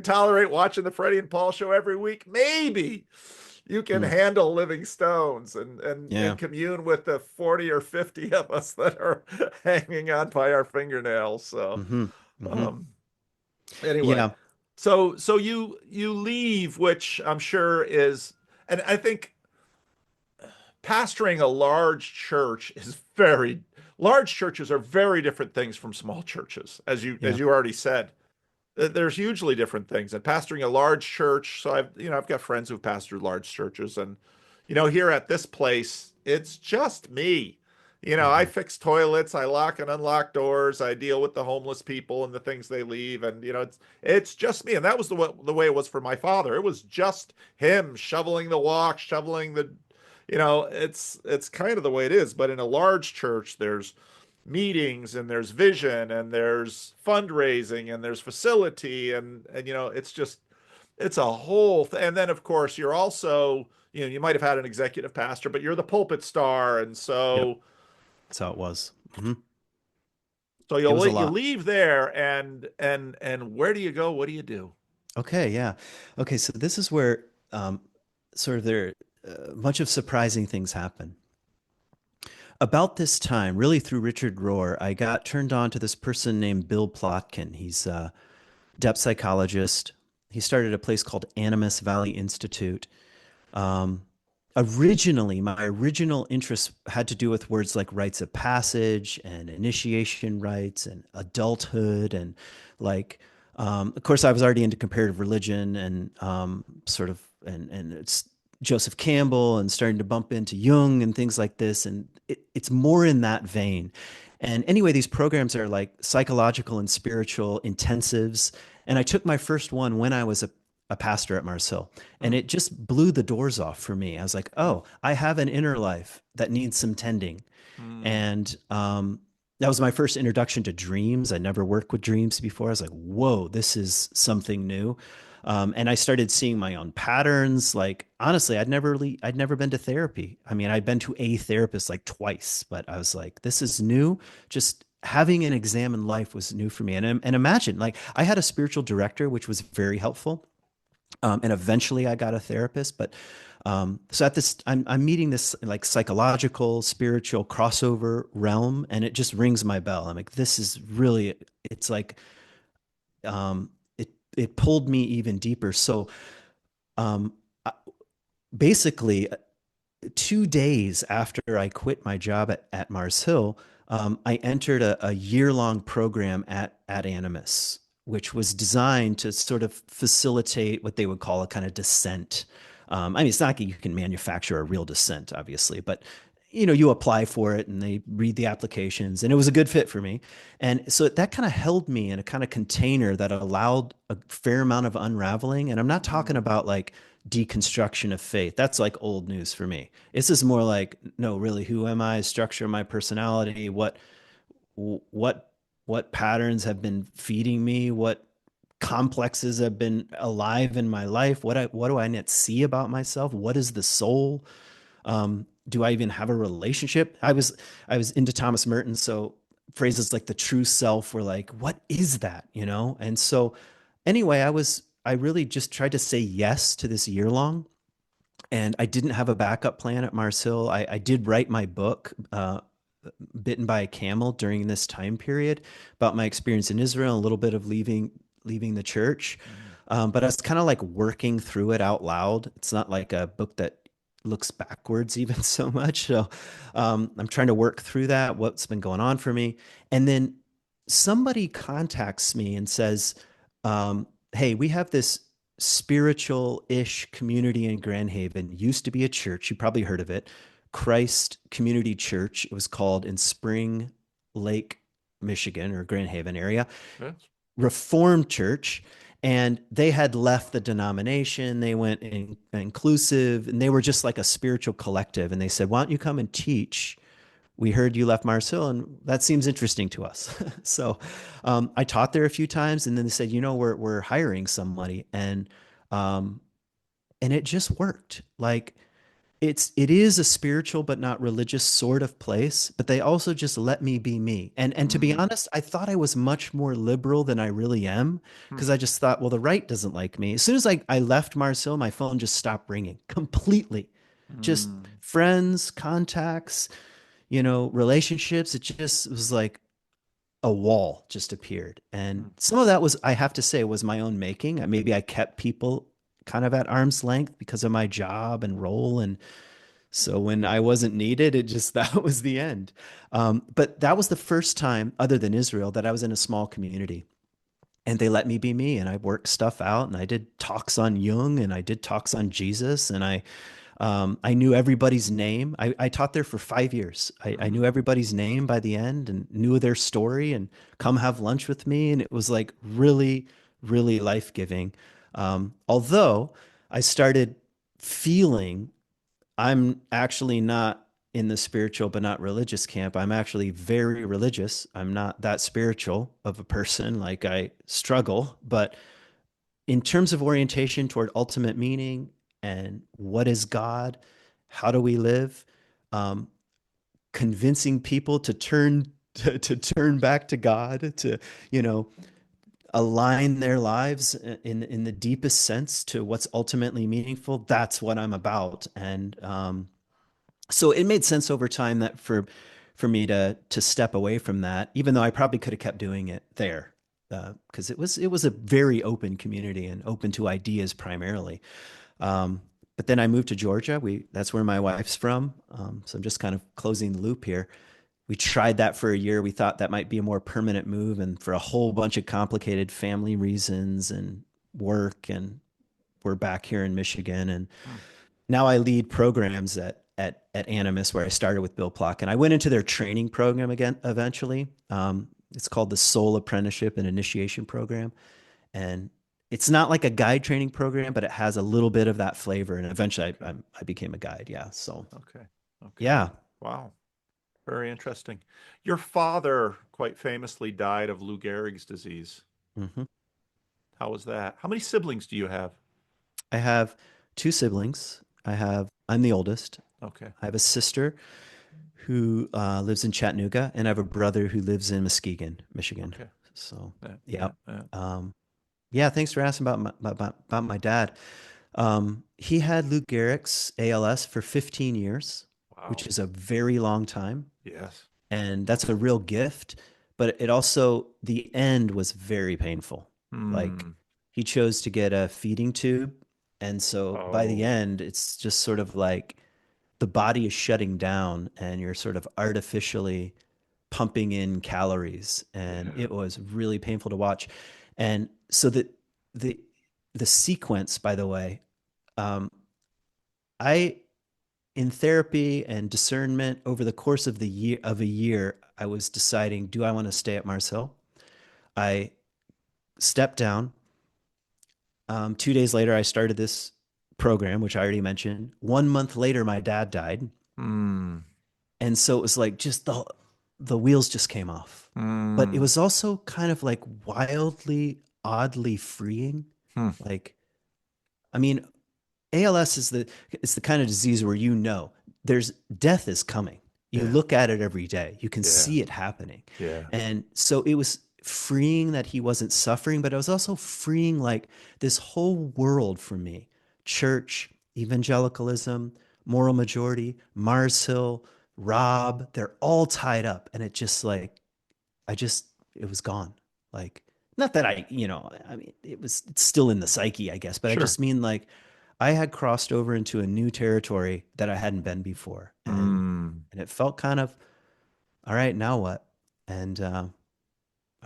tolerate watching the Freddie and Paul show every week, maybe you can mm. handle living stones and Yeah. commune with the 40 or 50 of us that are hanging on by our fingernails. So Hmm. Hmm. um anyway, Yeah. so you leave, which I'm sure is, and I think pastoring a large church is very large churches are very different things from small churches, as you Yeah. as you already said. There's hugely different things. And pastoring a large church, so I've got friends who've pastored large churches, and here at this place, it's just me. I Hmm. fix toilets, I lock and unlock doors, I deal with the homeless people and the things they leave, and it's just me. And that was the way it was for my father. It was just him shoveling the walk, shoveling the, it's kind of the way it is. But in a large church, there's meetings and there's vision and there's fundraising and there's facility, and it's a whole and then of course you're also, you might have had an executive pastor, but you're the pulpit star, and Yep. so That's how it was. Hmm. so It was a you lot. leave there, and where do you go? What do you do? Okay. Yeah. Okay. So this is where sort of there a bunch of surprising things happen. About this time, really through Richard Rohr, I got turned on to this person named Bill Plotkin. He's a depth psychologist. He started a place called Animas Valley Institute. Um, Originally, my original interest had to do with words like rites of passage and initiation rites and adulthood and like, of course, I was already into comparative religion and sort of and it's Joseph Campbell and starting to bump into Jung and things like this. And it's more in that vein. And anyway, these programs are like psychological and spiritual intensives. And I took my first one when I was a pastor at Mars Hill, and Mm, it just blew the doors off for me. I was like, mm, oh, I have an inner life that needs some tending. mm, And that was my first introduction to dreams. I never worked with dreams before. I was like, whoa, this is something new. And I started seeing my own patterns. Like, honestly, I'd never been to therapy. I mean, I'd been to a therapist like twice, but I was like, this is new. Just having an exam in life was new for me. And imagine, like, I had a spiritual director, which was very helpful. And eventually I got a therapist, but so at this, I'm meeting this like psychological, spiritual crossover realm, and it just rings my bell. I'm like, this is really, it's like, um, it pulled me even deeper. So um, basically, 2 days after I quit my job at Mars Hill, I entered a year-long program at Animus, which was designed to sort of facilitate what they would call a kind of descent. I mean, it's not like you can manufacture a real descent, obviously, but you apply for it and they read the applications, and it was a good fit for me. And so that kind of held me in a kind of container that allowed a fair amount of unraveling. And I'm not talking mm, about like deconstruction of faith. That's like old news for me. This is more like, no, really, who am I? Structure of my personality. What what patterns have been feeding me? What complexes have been alive in my life? What do I not see about myself? What is the soul? Do I even have a relationship? I was into Thomas Merton, so phrases like the true self were like, what is that? And so anyway, I really just tried to say yes to this year long, and I didn't have a backup plan at Mars Hill. I did write my book, Bitten by a Camel, during this time period about my experience in Israel, a little bit of leaving the church. mm, But I was kind of like working through it out loud. It's not like a book that looks backwards even so much. So I'm trying to work through that, what's been going on for me. And then somebody contacts me and says, hey, we have this spiritual-ish community in Grand Haven. Used to be a church. You probably heard of it. Christ Community Church. It was called in Spring Lake, Michigan, or Grand Haven area. yes. Reformed church. And they had left the denomination. They went inclusive, and they were just like a spiritual collective. And they said, why don't you come and teach? We heard you left Mars Hill, and that seems interesting to us. So I taught there a few times, and then they said, we're hiring somebody, um, and it just worked. Like, it is a spiritual but not religious sort of place, but they also just let me be me. And to be Mm, honest, I thought I was much more liberal than I really am, mm, because I just thought, well, the right doesn't like me. As soon as I left Mars Hill, my phone just stopped ringing completely. Just mm, friends, contacts, relationships. It just was like a wall just appeared. And mm, some of that was, I have to say, was my own making. Maybe I kept people kind of at arm's length because of my job and role. And so when I wasn't needed, it just, that was the end. But that was the first time, other than Israel, that I was in a small community. And they let me be me, and I worked stuff out, and I did talks on Jung, and I did talks on Jesus, and I knew everybody's name. I taught there for 5 years. I mm, knew everybody's name by the end and knew their story, and come have lunch with me. And it was like really, really life giving. Although I started feeling I'm actually not in the spiritual but not religious camp. I'm actually very religious. I'm not that spiritual of a person. Like, I struggle, but in terms of orientation toward ultimate meaning and what is God, how do we live, um, convincing people to turn back to God, to you know align their lives in the deepest sense to what's ultimately meaningful. That's what I'm about. And so it made sense over time that for me to step away from that, even though I probably could have kept doing it there, because it was a very open community and open to ideas primarily. Um, but then I moved to Georgia. That's where my wife's from. So I'm just kind of closing the loop here. We tried that for a year. We thought that might be a more permanent move, and for a whole bunch of complicated family reasons and work, and we're back here in Michigan. And mm. now I lead programs at Animus, where I started with Bill Plock, and I went into their training program again eventually. It's called the Soul Apprenticeship and Initiation Program, and it's not like a guide training program, but it has a little bit of that flavor. And eventually, Okay. I became a guide. Yeah, so Okay. Okay. yeah. Wow. Very interesting. Your father quite famously died of Lou Gehrig's disease. Hmm. How was that? How many siblings do you have? I have two siblings. I'm the oldest. Okay. I have a sister who lives in Chattanooga, and I have a brother who lives in Muskegon, Michigan. Okay. So, Yeah. yeah. Yeah. Yeah. Um, yeah, thanks for asking about my dad. He had Lou Gehrig's ALS for 15 years, which Wow. is a very long time, Yes. and that's a real gift. But it also, the end was very painful. Like, Hmm. he chose to get a feeding tube, and so by the Oh, end, it's just sort of like the body is shutting down, and you're sort of artificially pumping in calories, and yeah. it was really painful to watch. And so the the sequence, by the way, um, I in therapy and discernment over the course of a year, I was deciding, do I want to stay at Marcel? I stepped down. 2 days later, I started this program, which I already mentioned. 1 month later, my dad died, Hmm. and so it was like just the wheels just came off. But it Hmm. was also kind of like wildly, oddly freeing. Hmm. Like, I mean, ALS is it's the kind of disease where there's death is coming. You Yeah. look at it every day. You can Yeah. see it happening. Yeah. And so it was freeing that he wasn't suffering, but it was also freeing like this whole world for me. Church, evangelicalism, moral majority, Mars Hill, Rob, they're all tied up. And it just like it was gone. Like, not that I mean, it's still in the psyche, I guess, but I Sure. just mean like I had crossed over into a new territory that I hadn't been before. Hmm. And it felt kind of, all right, now what? And I'm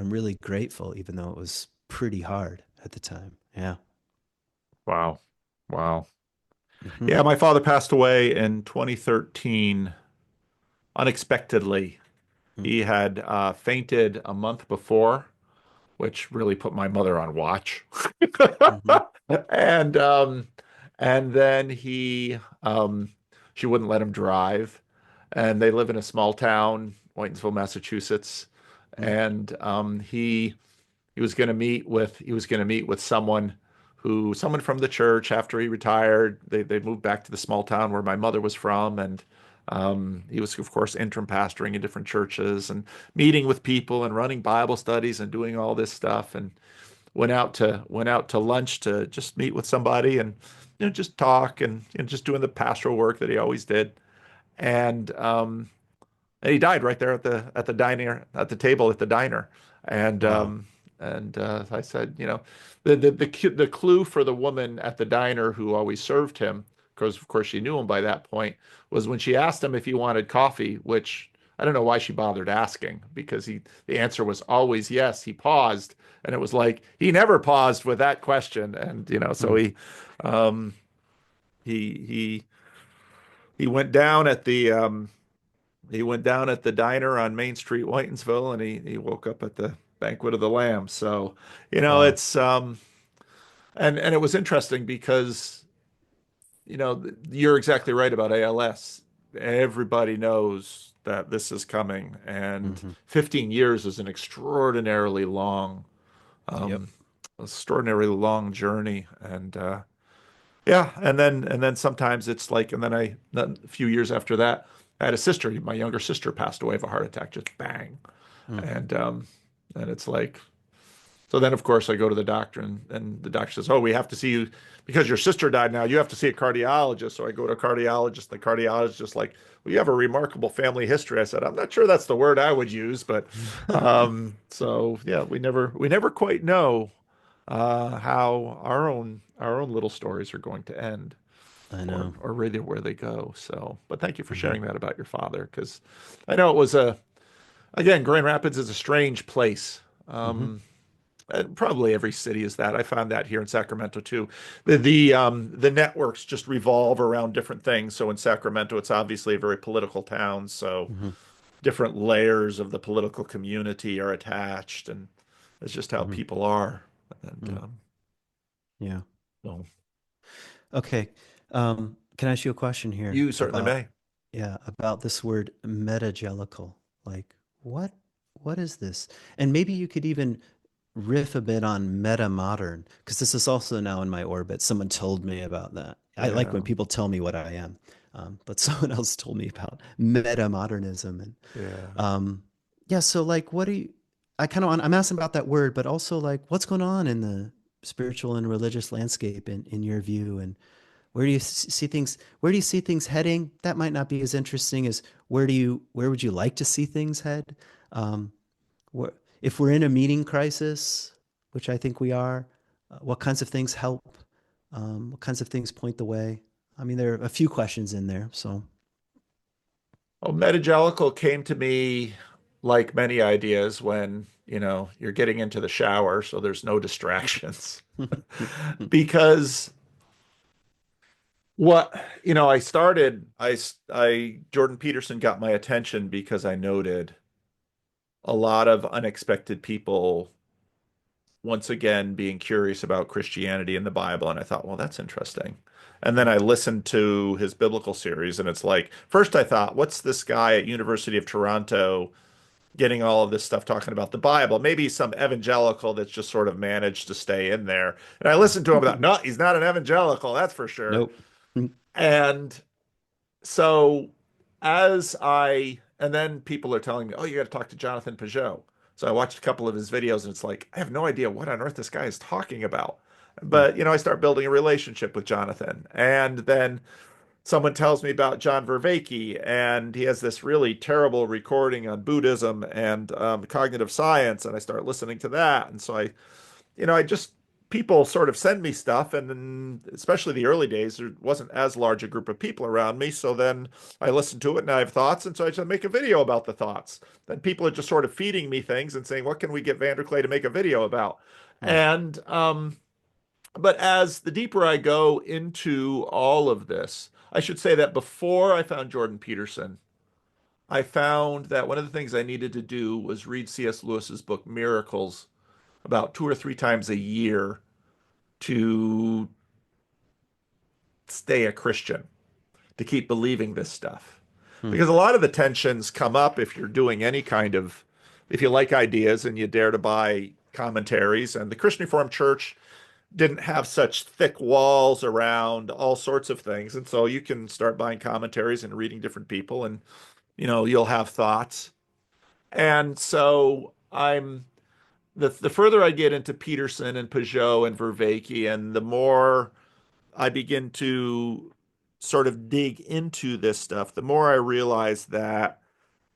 really grateful, even though it was pretty hard at the time. Yeah. Wow. Wow. Hmm. Yeah, my father passed away in 2013 unexpectedly. He had fainted a month before, which really put my mother on watch. Hmm. And and then she wouldn't let him drive. And they live in a small town, Whitensville, Massachusetts. Hmm. And he was going to meet with someone from the church after he retired. They moved back to the small town where my mother was from, and he was of course interim pastoring in different churches and meeting with people and running Bible studies and doing all this stuff. And went out to lunch to just meet with somebody and just talk and just doing the pastoral work that he always did. And and he died right there at the diner at the table at the diner. And Wow. I said, the clue for the woman at the diner who always served him, because of course she knew him by that point, was when she asked him if he wanted coffee, which I don't know why she bothered asking, because the answer was always yes. He paused, and it was like he never paused with that question. And so Hmm. um, he he went down at the diner on Main Street, Whitensville, and he woke up at the Banquet of the Lamb. So, Wow. it's and it was interesting because, you're exactly right about ALS. Everybody knows that this is coming, and Hmm. 15 years is an Yep. um, extraordinarily long journey. And yeah, and then sometimes it's like, and then a few years after that, I had a sister. My younger sister passed away of a heart attack, just bang, Mm. and it's like, so then of course I go to the doctor, and the doctor says, "Oh, we have to see you because your sister died. Now you have to see a cardiologist." So I go to a cardiologist. The cardiologist is like, "Well, you have a remarkable family history." I said, "I'm not sure that's the word I would use, but so yeah, we never quite know how our own little stories are going to end, I or know. really where they go." So, but thank you for Hmm. sharing that about your father, because I know it was again, Grand Rapids is a strange place. Hmm. Probably every city is that. I found that here in Sacramento too. The networks just revolve around different things. So in Sacramento, it's obviously a very political town. So Hmm. different layers of the political community are attached, and it's just how Hmm. people are. And Hmm. Yeah. so Okay. Can I ask you a question here you certainly about, may. yeah, about this word metagelical? Like, what what is this? And maybe you could even riff a bit on meta modern, because this is also now in my orbit. Someone told me about that. I like Yeah, when people tell me what I am, but someone else told me about meta modernism. And yeah. yeah, so like, what do you? I kind of I'm asking about that word, but also like, what's going on in the spiritual and religious landscape in your view, and where do you see things? Where do you see things heading? That might not be as interesting as where would you like to see things head? Um, where, if we're in a meaning crisis, which I think we are, what kinds of things help? What kinds of things point the way? I mean, there are a few questions in there. So, Well, Metagelical came to me like many ideas when, you're getting into the shower, so there's no distractions. Because what, I started, Jordan Peterson got my attention because I noted a lot of unexpected people once again being curious about Christianity and the Bible. And I thought, well, that's interesting. And then I listened to his biblical series, and it's like, first I thought, what's this guy at University of Toronto getting all of this stuff talking about the Bible? Maybe some evangelical that's just sort of managed to stay in there. And I listened to him about, no, he's not an evangelical, that's for sure. nope. And so and then people are telling me, oh, you got to talk to Jonathan Peugeot. So I watched a couple of his videos, and it's like, I have no idea what on earth this guy is talking about. But, I start building a relationship with Jonathan. And then someone tells me about John Vervaeke, and he has this really terrible recording on Buddhism and cognitive science. And I start listening to that. And so I just people sort of send me stuff, and then especially the early days, there wasn't as large a group of people around me. So then I listen to it and I have thoughts, and so I just make a video about the thoughts. Then people are just sort of feeding me things and saying, "What can we get Vanderklay to make a video about?" And but as the deeper I go into all of this, I should say that before I found Jordan Peterson, I found that one of the things I needed to do was read C.S. Lewis's book Miracles about 2 or 3 times a year to stay a Christian, to keep believing this stuff. Because a lot of the tensions come up if you're doing if you like ideas and you dare to buy commentaries. And the Christian Reformed Church didn't have such thick walls around all sorts of things. And so you can start buying commentaries and reading different people, and, you'll have thoughts. And so the further I get into Peterson and Peugeot and Vervaeke, and the more I begin to sort of dig into this stuff, the more I realize that,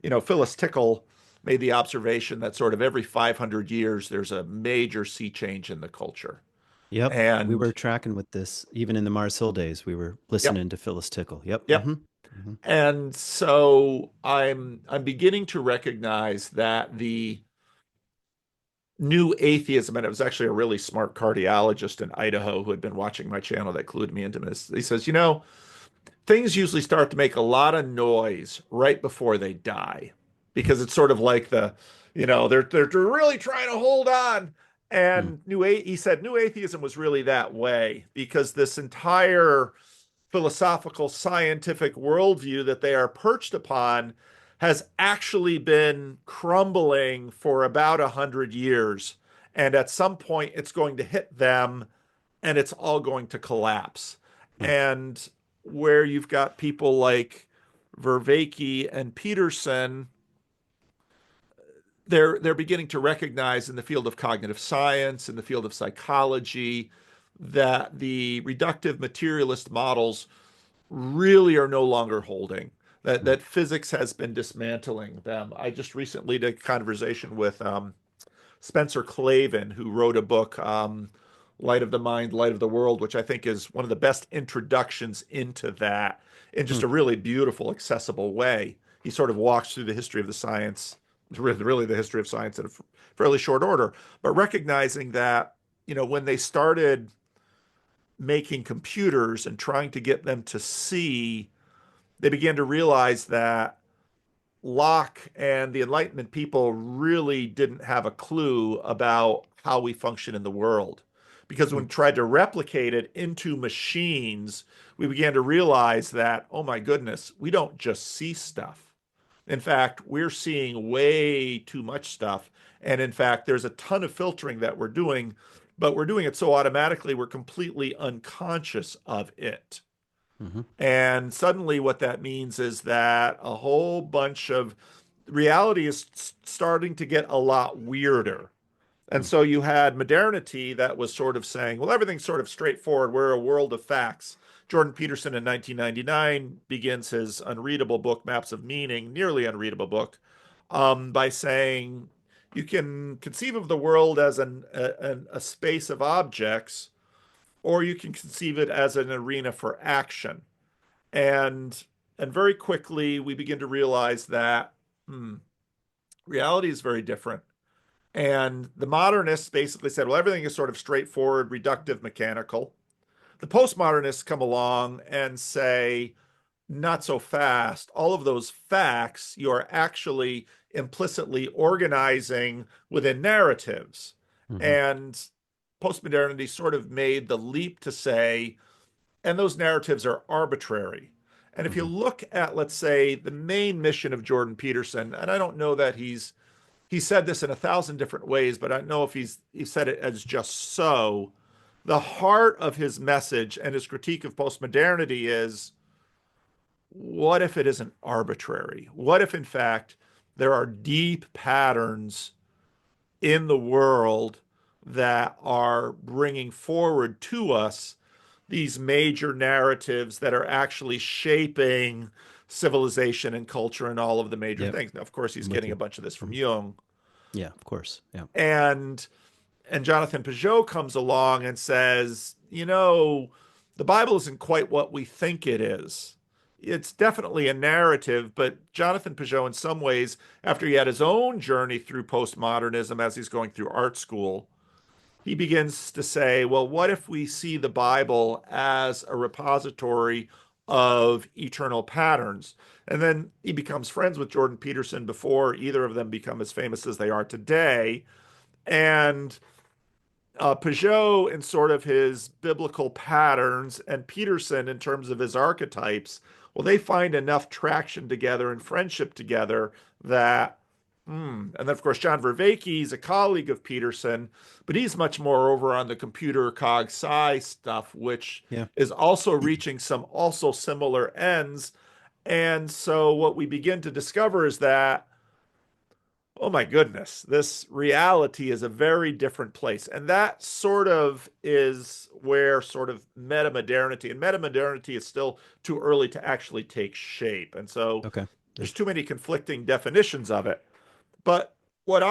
Phyllis Tickle made the observation that sort of every 500 years there's a major sea change in the culture. Yep. We And were tracking with this even in the Mars Hill days. We were yep, listening to Phyllis Tickle. Yep. yep. Hmm. And so I'm beginning to recognize that the new atheism, and it was actually a really smart cardiologist in Idaho who had been watching my channel that clued me into this. He says, things usually start to make a lot of noise right before they die, because it's sort of like they're really trying to hold on. Hmm. And he said new atheism was really that way, because this entire philosophical scientific worldview that they are perched upon has actually been crumbling for about 100 years, and at some point it's going to hit them, and it's all going to collapse. Hmm. And where you've got people like Vervaeke and Peterson, they're beginning to recognize in the field of cognitive science, in the field of psychology, that the reductive materialist models really are no longer holding. Hmm. That physics has been dismantling them. I just recently did a conversation with Spencer Clavin, who wrote a book, Light of the Mind, Light of the World, which I think is one of the best introductions into that in Hmm. just a really beautiful, accessible way. He sort of walks through the history of the science really the history of science in a fairly short order, but recognizing that, when they started making computers and trying to get them to see, they began to realize that Locke and the Enlightenment people really didn't have a clue about how we function in the world. Because when Mm. we tried to replicate it into machines, we began to realize that, oh my goodness, we don't just see stuff. In fact, we're seeing way too much stuff. And in fact, there's a ton of filtering that we're doing, but we're doing it so automatically, we're completely unconscious of it. Hmm. And suddenly, what that means is that a whole bunch of reality is starting to get a lot weirder. And Mm. so you had modernity that was sort of saying, well, everything's sort of straightforward. We're a world of facts. Jordan Peterson in 1999 begins his unreadable book, Maps of Meaning, nearly unreadable book, by saying you can conceive of the world as a space of objects, or you can conceive it as an arena for action. And and very quickly we begin to realize that hmm, reality is very different. And the modernists basically said, well, everything is sort of straightforward, reductive, mechanical. The postmodernists come along and say, not so fast. All of those facts you are actually implicitly organizing within narratives. Hmm. And postmodernity sort of made the leap to say, and those narratives are arbitrary. And if you Hmm. look at, let's say, the main mission of Jordan Peterson, and I don't know that he said this in a thousand different ways, but I don't know if he said it as just so. The heart of his message and his critique of postmodernity is, what if it isn't arbitrary? What if, in fact, there are deep patterns in the world that are bringing forward to us these major narratives that are actually shaping civilization and culture and all of the major Yep. things. Now, of course, he's I'm with getting a you. bunch of this from Mhm. Jung. Yeah, of course. Yeah. And Jonathan Peugeot comes along and says, the Bible isn't quite what we think it is. It's definitely a narrative, but Jonathan Peugeot, in some ways, after he had his own journey through postmodernism as he's going through art school, he begins to say, well, what if we see the Bible as a repository of eternal patterns? And then he becomes friends with Jordan Peterson before either of them become as famous as they are today. And Peugeot in sort of his biblical patterns, and Peterson in terms of his archetypes, well, they find enough traction together and friendship together that, and then of course John Vervaeke is a colleague of Peterson, but he's much more over on the computer cog sci stuff, which Yeah. is also reaching some also similar ends. And so what we begin to discover is that, oh my goodness, this reality is a very different place. And that sort of is where sort of metamodernity is still too early to actually take shape. And so Okay. Yeah. there's too many conflicting definitions of it. But what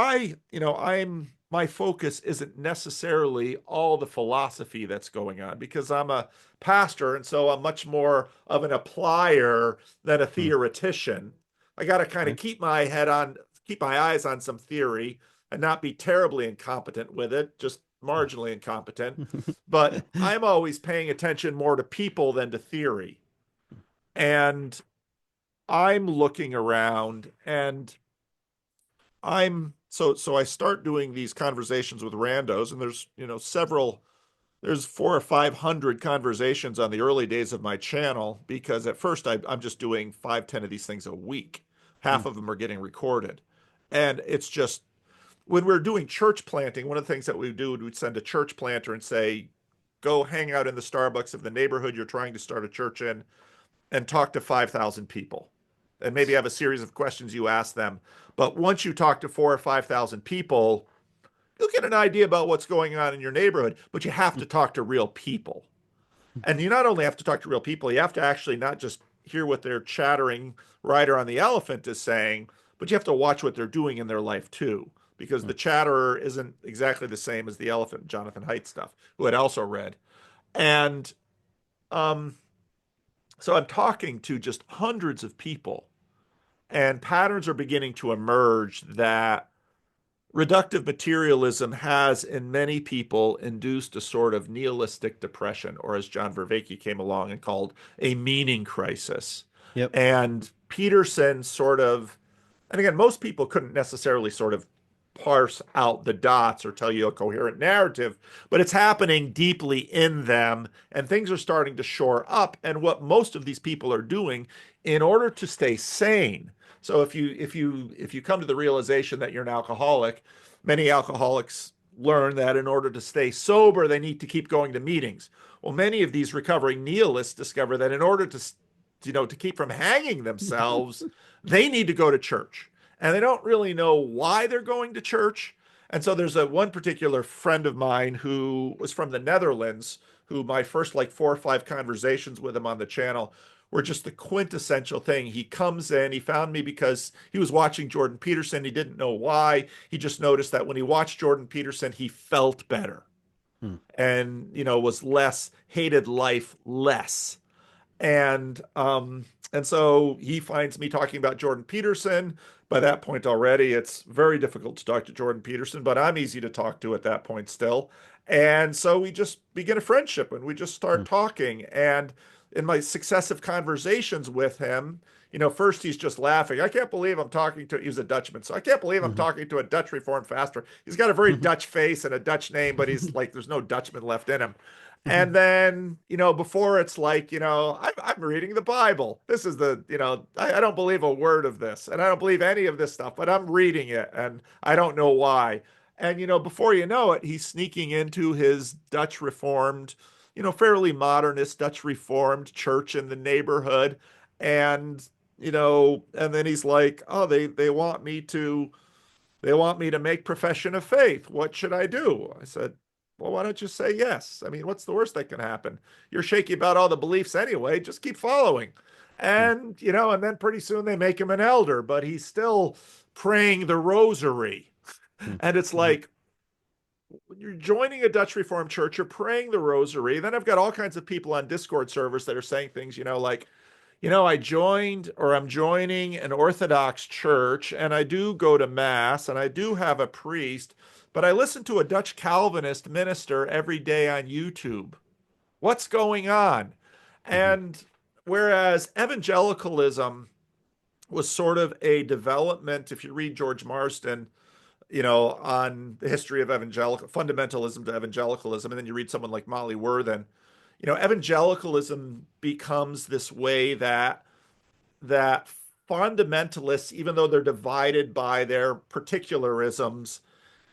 my focus isn't necessarily all the philosophy that's going on because I'm a pastor. And so I'm much more of an applier than a Mm. theoretician. I got to kind of Okay. keep my eyes on some theory and not be terribly incompetent with it, just marginally incompetent. But I'm always paying attention more to people than to theory. And I'm looking around and so I start doing these conversations with randos, and there's 400 or 500 conversations on the early days of my channel because at first I'm just doing 5, 10 of these things a week. Half Mm. of them are getting recorded. And it's just when we're doing church planting, one of the things that we do, we'd send a church planter and say, go hang out in the Starbucks of the neighborhood you're trying to start a church in and talk to 5,000 people and maybe have a series of questions you ask them. But once you talk to 4 or 5,000 people, you'll get an idea about what's going on in your neighborhood, but you have Mm. to talk to real people. And you not only have to talk to real people, you have to actually not just hear what their chattering rider on the elephant is saying, but you have to watch what they're doing in their life too. Because Mm. the chatterer isn't exactly the same as the elephant, Jonathan Haidt stuff, who had also read. And um, so I'm talking to just hundreds of people. And patterns are beginning to emerge that reductive materialism has, in many people, induced a sort of nihilistic depression, or as John Vervaeke came along and called, a meaning crisis. Yep. And Peterson sort of, and again, most people couldn't necessarily sort of parse out the dots or tell you a coherent narrative, but it's happening deeply in them, and things are starting to shore up. And what most of these people are doing in order to stay sane. So if you come to the realization that you're an alcoholic, many alcoholics learn that in order to stay sober, they need to keep going to meetings. Well, many of these recovering nihilists discover that in order to keep from hanging themselves, they need to go to church. And they don't really know why they're going to church. And so there's one particular friend of mine who was from the Netherlands, who my first like 4 or 5 conversations with him on the channel were just the quintessential thing. He comes in, he found me because he was watching Jordan Peterson. He didn't know why. He just noticed that when he watched Jordan Peterson, he felt better Hmm. and, was less, hated life less. And so he finds me talking about Jordan Peterson. By that point already, it's very difficult to talk to Jordan Peterson, but I'm easy to talk to at that point still. And so we just begin a friendship and we just Hmm. start talking. And in my successive conversations with him, first he's just laughing. I can't believe I'm talking to, he's a Dutchman, so I can't believe I'm Mhm. talking to a Dutch Reformed pastor. He's got a very Mhm. Dutch face and a Dutch name, but he's like, there's no Dutchman left in him. And then, before it's like, I'm reading the Bible. This is I don't believe a word of this and I don't believe any of this stuff, but I'm reading it and I don't know why. And, before you know it, he's sneaking into his Dutch Reformed, fairly modernist Dutch Reformed church in the neighborhood. And, and then he's like, oh, they want me to make profession of faith. What should I do? I said, well, why don't you say yes? I mean, what's the worst that can happen? You're shaky about all the beliefs anyway. Just keep following. Hmm. And then pretty soon they make him an elder, but he's still praying the rosary. Hmm. And it's Hmm. like, you're joining a Dutch Reformed church, you're praying the rosary. Then I've got all kinds of people on Discord servers that are saying things, like, I'm joining an Orthodox church and I do go to Mass and I do have a priest, but I listen to a Dutch Calvinist minister every day on YouTube. What's going on? Mhm. And whereas evangelicalism was sort of a development, if you read George Marsden, on the history of evangelical fundamentalism to evangelicalism, and then you read someone like Molly Worthen, evangelicalism becomes this way that fundamentalists, even though they're divided by their particularisms,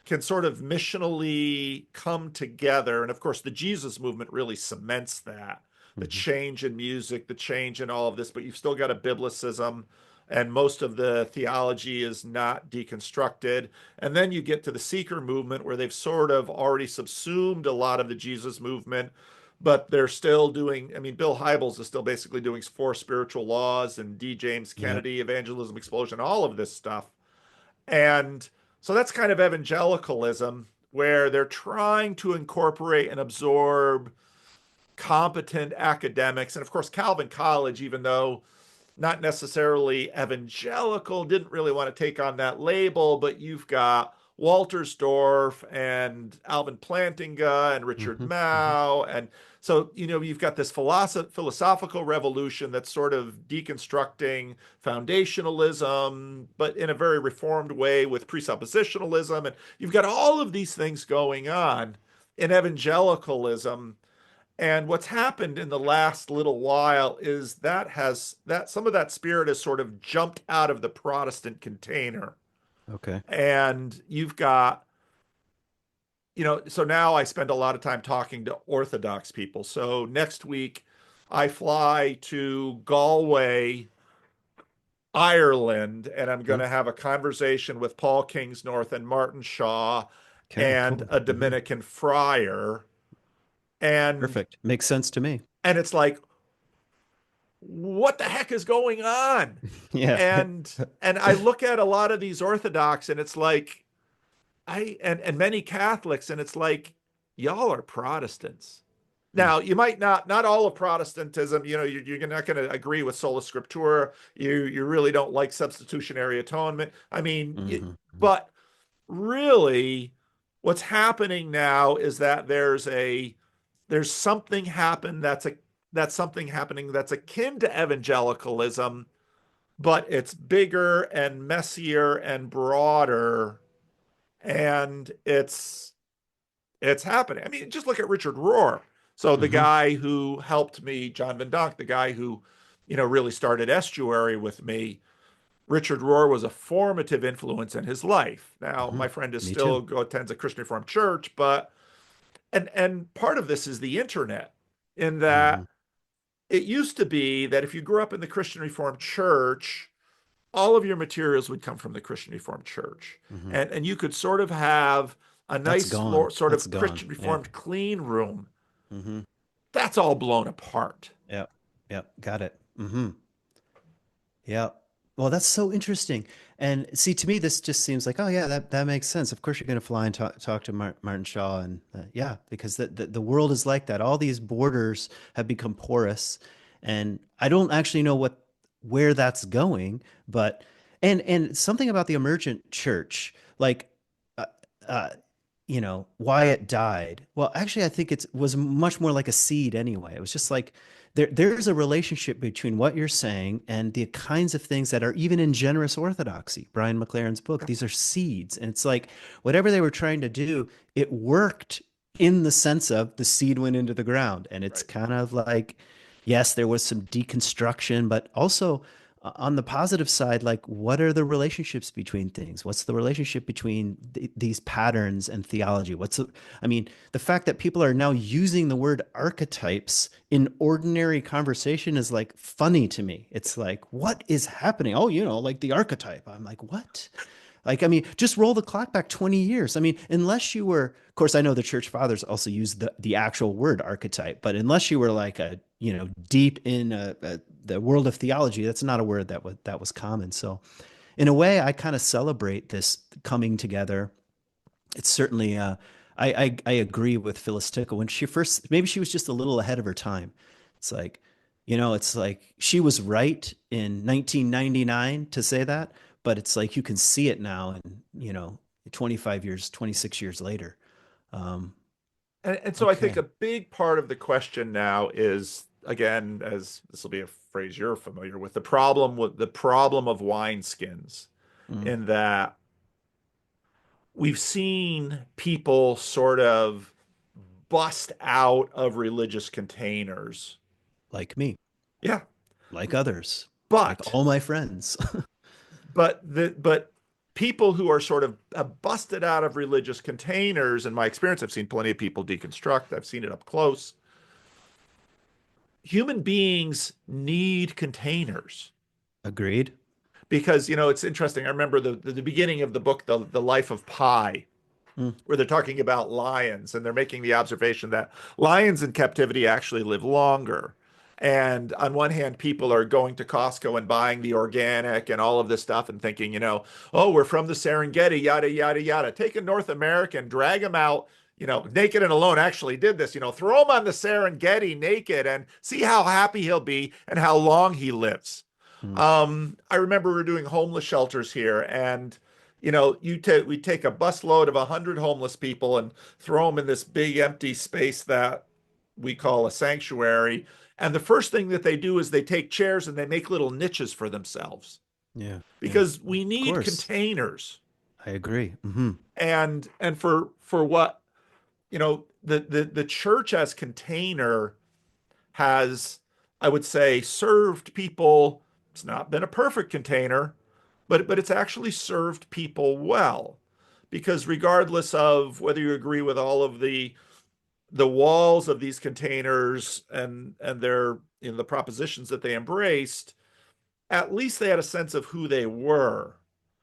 can sort of missionally come together. And of course, the Jesus movement really cements that the Mhm. change in music, the change in all of this, but you've still got a biblicism. And most of the theology is not deconstructed. And then you get to the seeker movement where they've sort of already subsumed a lot of the Jesus movement, but they're still doing, I mean, Bill Hybels is still basically doing 4 spiritual laws and D. James Yep. Kennedy, evangelism explosion, all of this stuff. And so that's kind of evangelicalism, where they're trying to incorporate and absorb competent academics. And of course, Calvin College, even though not necessarily evangelical, didn't really want to take on that label, but you've got Waltersdorf and Alvin Plantinga and Richard Mhm. Mhm. Mao. And so, you've got this philosophical revolution that's sort of deconstructing foundationalism, but in a very reformed way with presuppositionalism. And you've got all of these things going on in evangelicalism. And what's happened in the last little while is that some of that spirit has sort of jumped out of the Protestant container. Okay. And you've got, so now I spend a lot of time talking to Orthodox people. So next week I fly to Galway, Ireland, and I'm going Hmm. to have a conversation with Paul Kingsnorth and Martin Shaw Okay. and Cool. a Hmm. Dominican friar. And Perfect. Makes sense to me. and it's like, what the heck is going on? Yeah. And I look at a lot of these Orthodox and it's like and many Catholics and it's like, y'all are Protestants. Mm. Now, you might not all of Protestantism, you're not going to agree with sola scriptura. You really don't like substitutionary atonement. I mean, Hmm. but really, what's happening now is that there's something happen that's something happening that's akin to evangelicalism, but it's bigger and messier and broader, and it's happening. I mean, just look at Richard Rohr. So the Hmm. guy who helped me, John Van Donk, the guy who, really started Estuary with me, Richard Rohr was a formative influence in his life. Now, Hmm. my friend is Me too. still attends a Christian Reformed church, but and part of this is the internet, in Hmm. that it used to be that if you grew up in the Christian Reformed church, all of your materials would come from the Christian Reformed Church. Hmm. And you could sort of have a That's nice gone. sort That's of gone. Christian Yeah. Reformed clean room. Hmm. That's all blown apart. Yep. Yep. Got it. Hmm. Yeah. Well, that's so interesting. And see, to me, this just seems like, oh yeah, that makes sense. Of course, you're going to fly and talk to Martin Shaw, and yeah, because the world is like that. All these borders have become porous, and I don't actually know where that's going, but and something about the emergent church, like, uh, uh, why it died. Well, actually, I think it was much more like a seed anyway. It was just like there's a relationship between what you're saying and the kinds of things that are even in generous orthodoxy. Brian McLaren's book, these are seeds. And it's like whatever they were trying to do, it worked in the sense of the seed went into the ground. And it's Right. kind of like, yes, there was some deconstruction, but also on the positive side, like what are the relationships between things? What's the relationship between these patterns and theology? I mean, the fact that people are now using the word archetypes in ordinary conversation is like funny to me. It's like, what is happening? Oh, like the archetype. I'm like, what? Like, I mean, just roll the clock back 20 years. I mean, unless you were, of course, I know the church fathers also use the actual word archetype, but unless you were like deep in the world of theology, that's not a word that was common. So, in a way, I kind of celebrate this coming together. It's certainly, I agree with Phyllis Tickle when she first, maybe she was just a little ahead of her time. It's like, it's like she was right in 1999 to say that, but it's like you can see it now and, 25 years, 26 years later. Um, And so I think okay. a big part of the question now is, again, as this will be a phrase you're familiar with, the problem of wineskins, Mm. in that we've seen people sort of bust out of religious containers. Like me, Yeah, like others, like but all my friends. but people who are sort of busted out of religious containers, in my experience, I've seen plenty of people deconstruct. I've seen it up close. Human beings need containers, Agreed. because it's interesting. I remember the beginning of the book, the Life of Pi, Mm. where they're talking about lions, and they're making the observation that lions in captivity actually live longer. And on one hand, people are going to Costco and buying the organic and all of this stuff and thinking, oh, we're from the Serengeti, yada, yada, yada. Take a North American, drag him out, naked and alone, actually did this, throw him on the Serengeti naked and see how happy he'll be and how long he lives. Mm. I remember we were doing homeless shelters here, and we take a busload of 100 homeless people and throw them in this big empty space that we call a sanctuary. And the first thing that they do is they take chairs and they make little niches for themselves, Yeah. Yeah. because we Of need course. containers. I agree. Hmm. And for what, the church as container has, I would say, served people. It's not been a perfect container, but it's actually served people well, because regardless of whether you agree with all of the walls of these containers and their, the propositions that they embraced, at least they had a sense of who they were.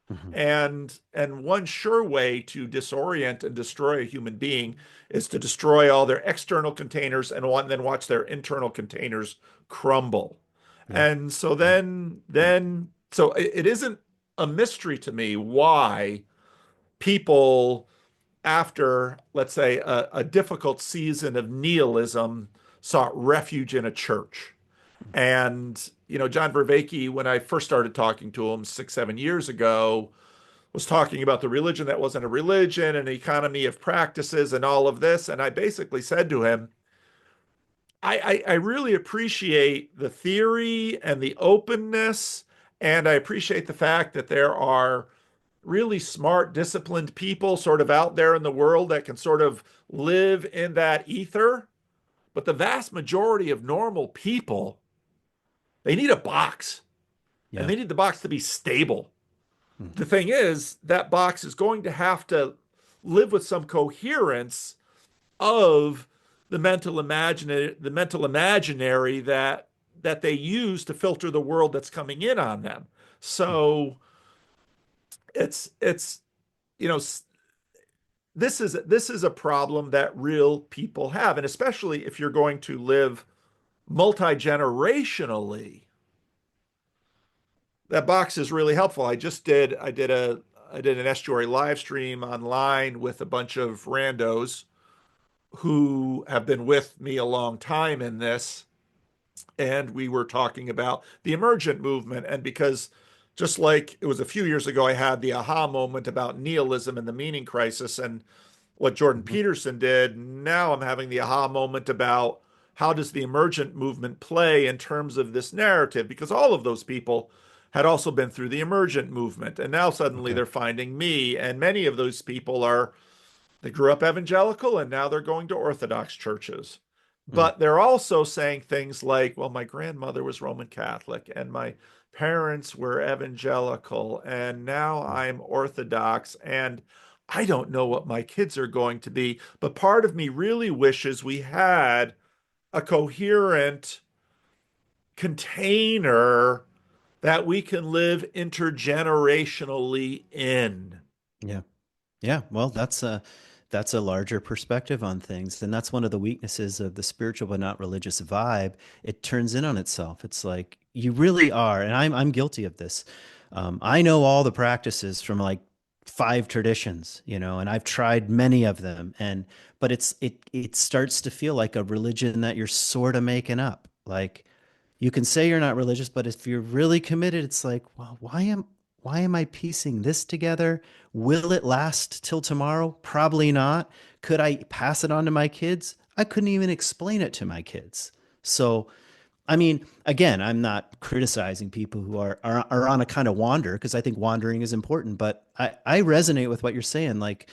Hmm. And one sure way to disorient and destroy a human being is to destroy all their external containers and then watch their internal containers crumble. Yeah. And so Yeah. so it isn't a mystery to me why people, after, let's say, a difficult season of nihilism, sought refuge in a church. And, John Vervaeke, when I first started talking to him 6, 7 years ago, was talking about the religion that wasn't a religion and economy of practices and all of this. And I basically said to him, I really appreciate the theory and the openness, and I appreciate the fact that there are really smart, disciplined people sort of out there in the world that can sort of live in that ether. But the vast majority of normal people, they need a box, and Yeah. they need the box to be stable. Mm. The thing is, that box is going to have to live with some coherence of the mental imaginary that they use to filter the world that's coming in on them. Mm. So it's you know this is a problem that real people have, and especially if you're going to live multi-generationally, that box is really helpful. I did an estuary live stream online with a bunch of randos who have been with me a long time in this, and we were talking about the emergent movement. And because just like it was a few years ago, I had the aha moment about nihilism and the meaning crisis and what Jordan Mhm. Peterson did. Now I'm having the aha moment about how does the emergent movement play in terms of this narrative? Because all of those people had also been through the emergent movement, and now suddenly Okay. they're finding me. And many of those people they grew up evangelical and now they're going to Orthodox churches. Mm. But they're also saying things like, well, my grandmother was Roman Catholic and my parents were evangelical and now Mm. I'm Orthodox and I don't know what my kids are going to be. But part of me really wishes we had a coherent container that we can live intergenerationally in. Yeah. Yeah, well, that's a larger perspective on things, and that's one of the weaknesses of the spiritual but not religious vibe. It turns in on itself. It's like you really are, and I'm guilty of this. I know all the practices from like five traditions, and I've tried many of them, and but it starts to feel like a religion that you're sort of making up. Like you can say you're not religious, but if you're really committed, it's like, well, why am I piecing this together? Will it last till tomorrow? Probably not. Could I pass it on to my kids? I couldn't even explain it to my kids. So, I mean, again, I'm not criticizing people who are on a kind of wander because I think wandering is important, but I resonate with what you're saying. Like,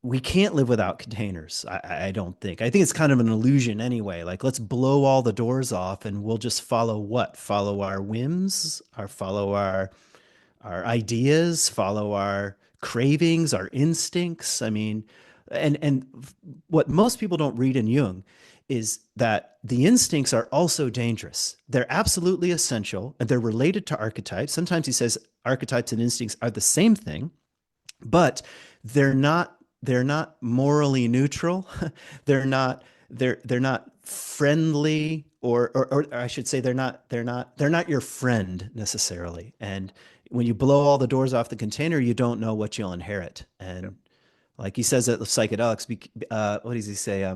we can't live without containers. I don't think. I think it's kind of an illusion anyway. Like, let's blow all the doors off and we'll just follow what? Follow our whims, or follow our ideas, follow our cravings, our instincts. I mean, and what most people don't read in Jung is that the instincts are also dangerous. They're absolutely essential and they're related to archetypes. Sometimes he says archetypes and instincts are the same thing, but they're not morally neutral. They're not friendly, or I should say they're not your friend necessarily. And when you blow all the doors off the container, you don't know what you'll inherit. Yep. And like he says at the psychedelics, what does he say?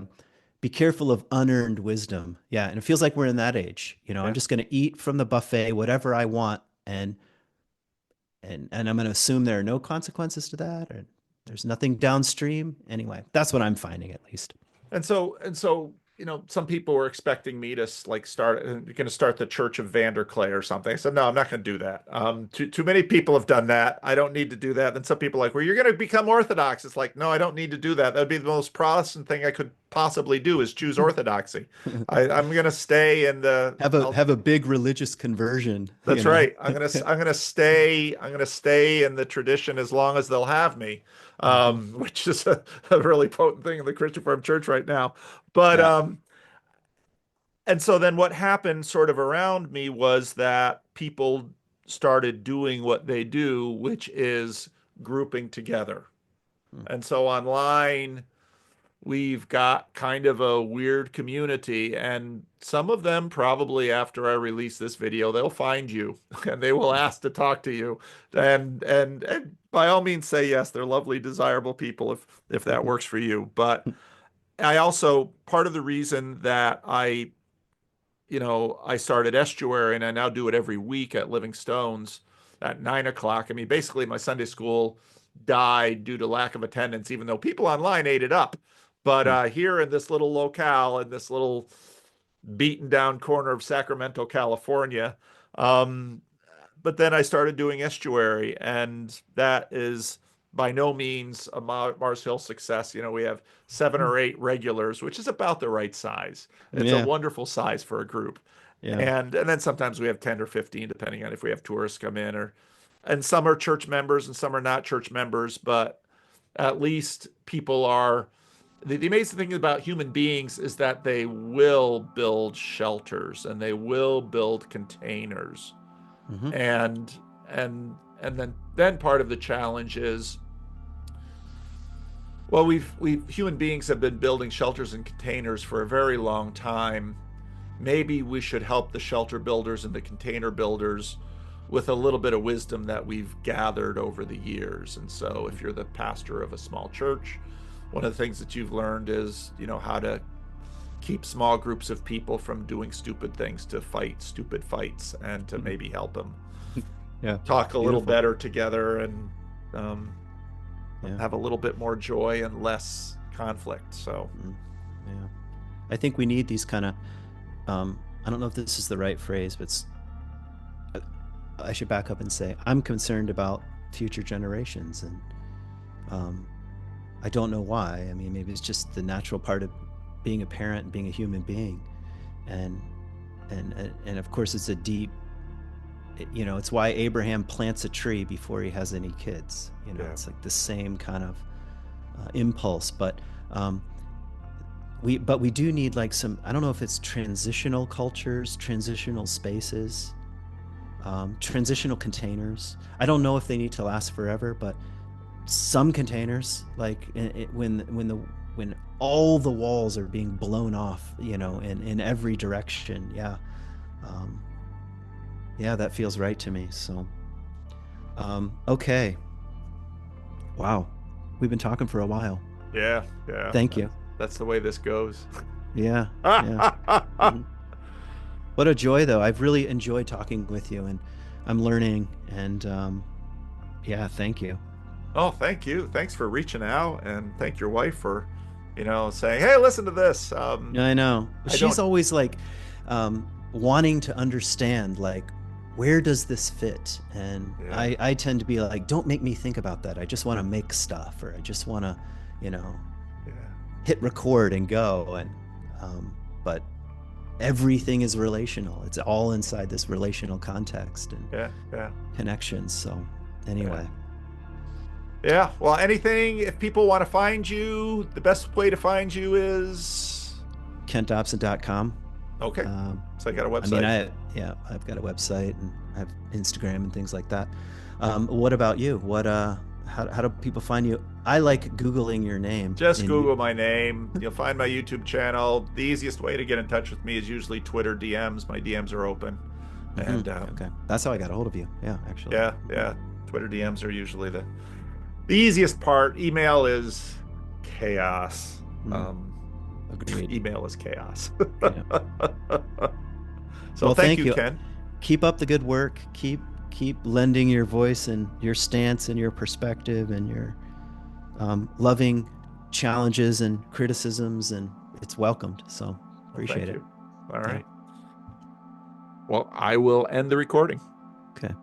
Be careful of unearned wisdom. Yeah, and it feels like we're in that age. I'm Yeah. just going to eat from the buffet whatever I want, and I'm going to assume there are no consequences to that, or there's nothing downstream. Anyway, that's what I'm finding at least. And so, some people were expecting me to like start, you're going to start the Church of Vanderklay or something. I said, no, I'm not going to do that. Too many people have done that. I don't need to do that. Then some people are like, well, you're going to become Orthodox. It's like, no, I don't need to do that. That would be the most Protestant thing I could possibly do is choose Orthodoxy. I'm going to stay in the, have a have a big religious conversion, that's right. I'm gonna stay in the tradition as long as they'll have me, Mm-hmm. which is a really potent thing in the Christian Reformed Church right now. But Yeah. and so then what happened sort of around me was that people started doing what they do, which is grouping together. And so online, we've got kind of a weird community, and some of them probably after I release this video, they'll find you and they will ask to talk to you. And by all means say yes, they're lovely, desirable people if that works for you. But I also, part of the reason that I started Estuary and I now do it every week at Living Stones at 9 o'clock. I mean, basically, my Sunday school died due to lack of attendance, even though people online ate it up. But Hmm. here in this little locale, in this little beaten down corner of Sacramento, California, um, but then I started doing Estuary, and that is by no means a Mars Hill success. We have 7 or 8 regulars, which is about the right size. It's a Yeah. wonderful size for a group. Yeah. And then sometimes we have 10 or 15, depending on if we have tourists come in, and some are church members and some are not church members, but at least people are. The amazing thing about human beings is that they will build shelters and they will build containers, Hmm. and and then part of the challenge is, well, we've human beings have been building shelters and containers for a very long time. Maybe we should help the shelter builders and the container builders with a little bit of wisdom that we've gathered over the years. And so if you're the pastor of a small church, one of the things that you've learned is, how to keep small groups of people from doing stupid things, to fight stupid fights, and to Hmm. maybe help them Yeah. talk a little Beautiful. better together, and um, Yeah. have a little bit more joy and less conflict. So, Mm. Yeah. I think we need these kind of, I don't know if this is the right phrase, but I should back up and say I'm concerned about future generations, and um, I don't know why. I mean, maybe it's just the natural part of being a parent and being a human being, and and of course it's a deep. It's why Abraham plants a tree before he has any kids. yeah, It's like the same kind of impulse, but um, we do need like some. I don't know if it's transitional cultures, transitional spaces, transitional containers. I don't know if they need to last forever, but some containers, like when all the walls are being blown off, in every direction. Yeah, um, yeah, that feels right to me. So, okay, wow, we've been talking for a while. yeah, yeah. Thank That's you. that's the way this goes. Yeah, yeah. Mhm. What a joy, though. I've really enjoyed talking with you, and I'm learning. And yeah, thank you. Oh, thank you. Thanks for reaching out, and thank your wife for, saying, "Hey, listen to this." I know. I She's don't. always like wanting to understand, like, where does this fit? And Yeah, I tend to be like, don't make me think about that. I just want to make stuff, or I just want to, you know, yeah, hit record and go. And but everything is relational. It's all inside this relational context and yeah, yeah, connections. So yeah. anyway, Yeah. Well, anything, if people want to find you, the best way to find you is, KentDobson.com. okay. Um, So I got a I mean, website. I've got a website and I have Instagram and things like that. What about you? How do people find you? I like Googling your name Just in you. Google my name. You'll find my YouTube channel. The easiest way to get in touch with me is usually Twitter DMs. My DMs are open. Hmm. And Okay. That's how I got a hold of you. Yeah, actually. yeah, yeah. Twitter DMs are usually the easiest part. Email is chaos. Mm, agreed. Email is chaos. Yeah. So Well, thank thank you, you. Ken. Keep up the good work. Keep lending your voice and your stance and your perspective and your loving challenges and criticisms, and it's welcomed. So Well, appreciate thank it. you. All Yeah. right. Well, I will end the recording. Okay.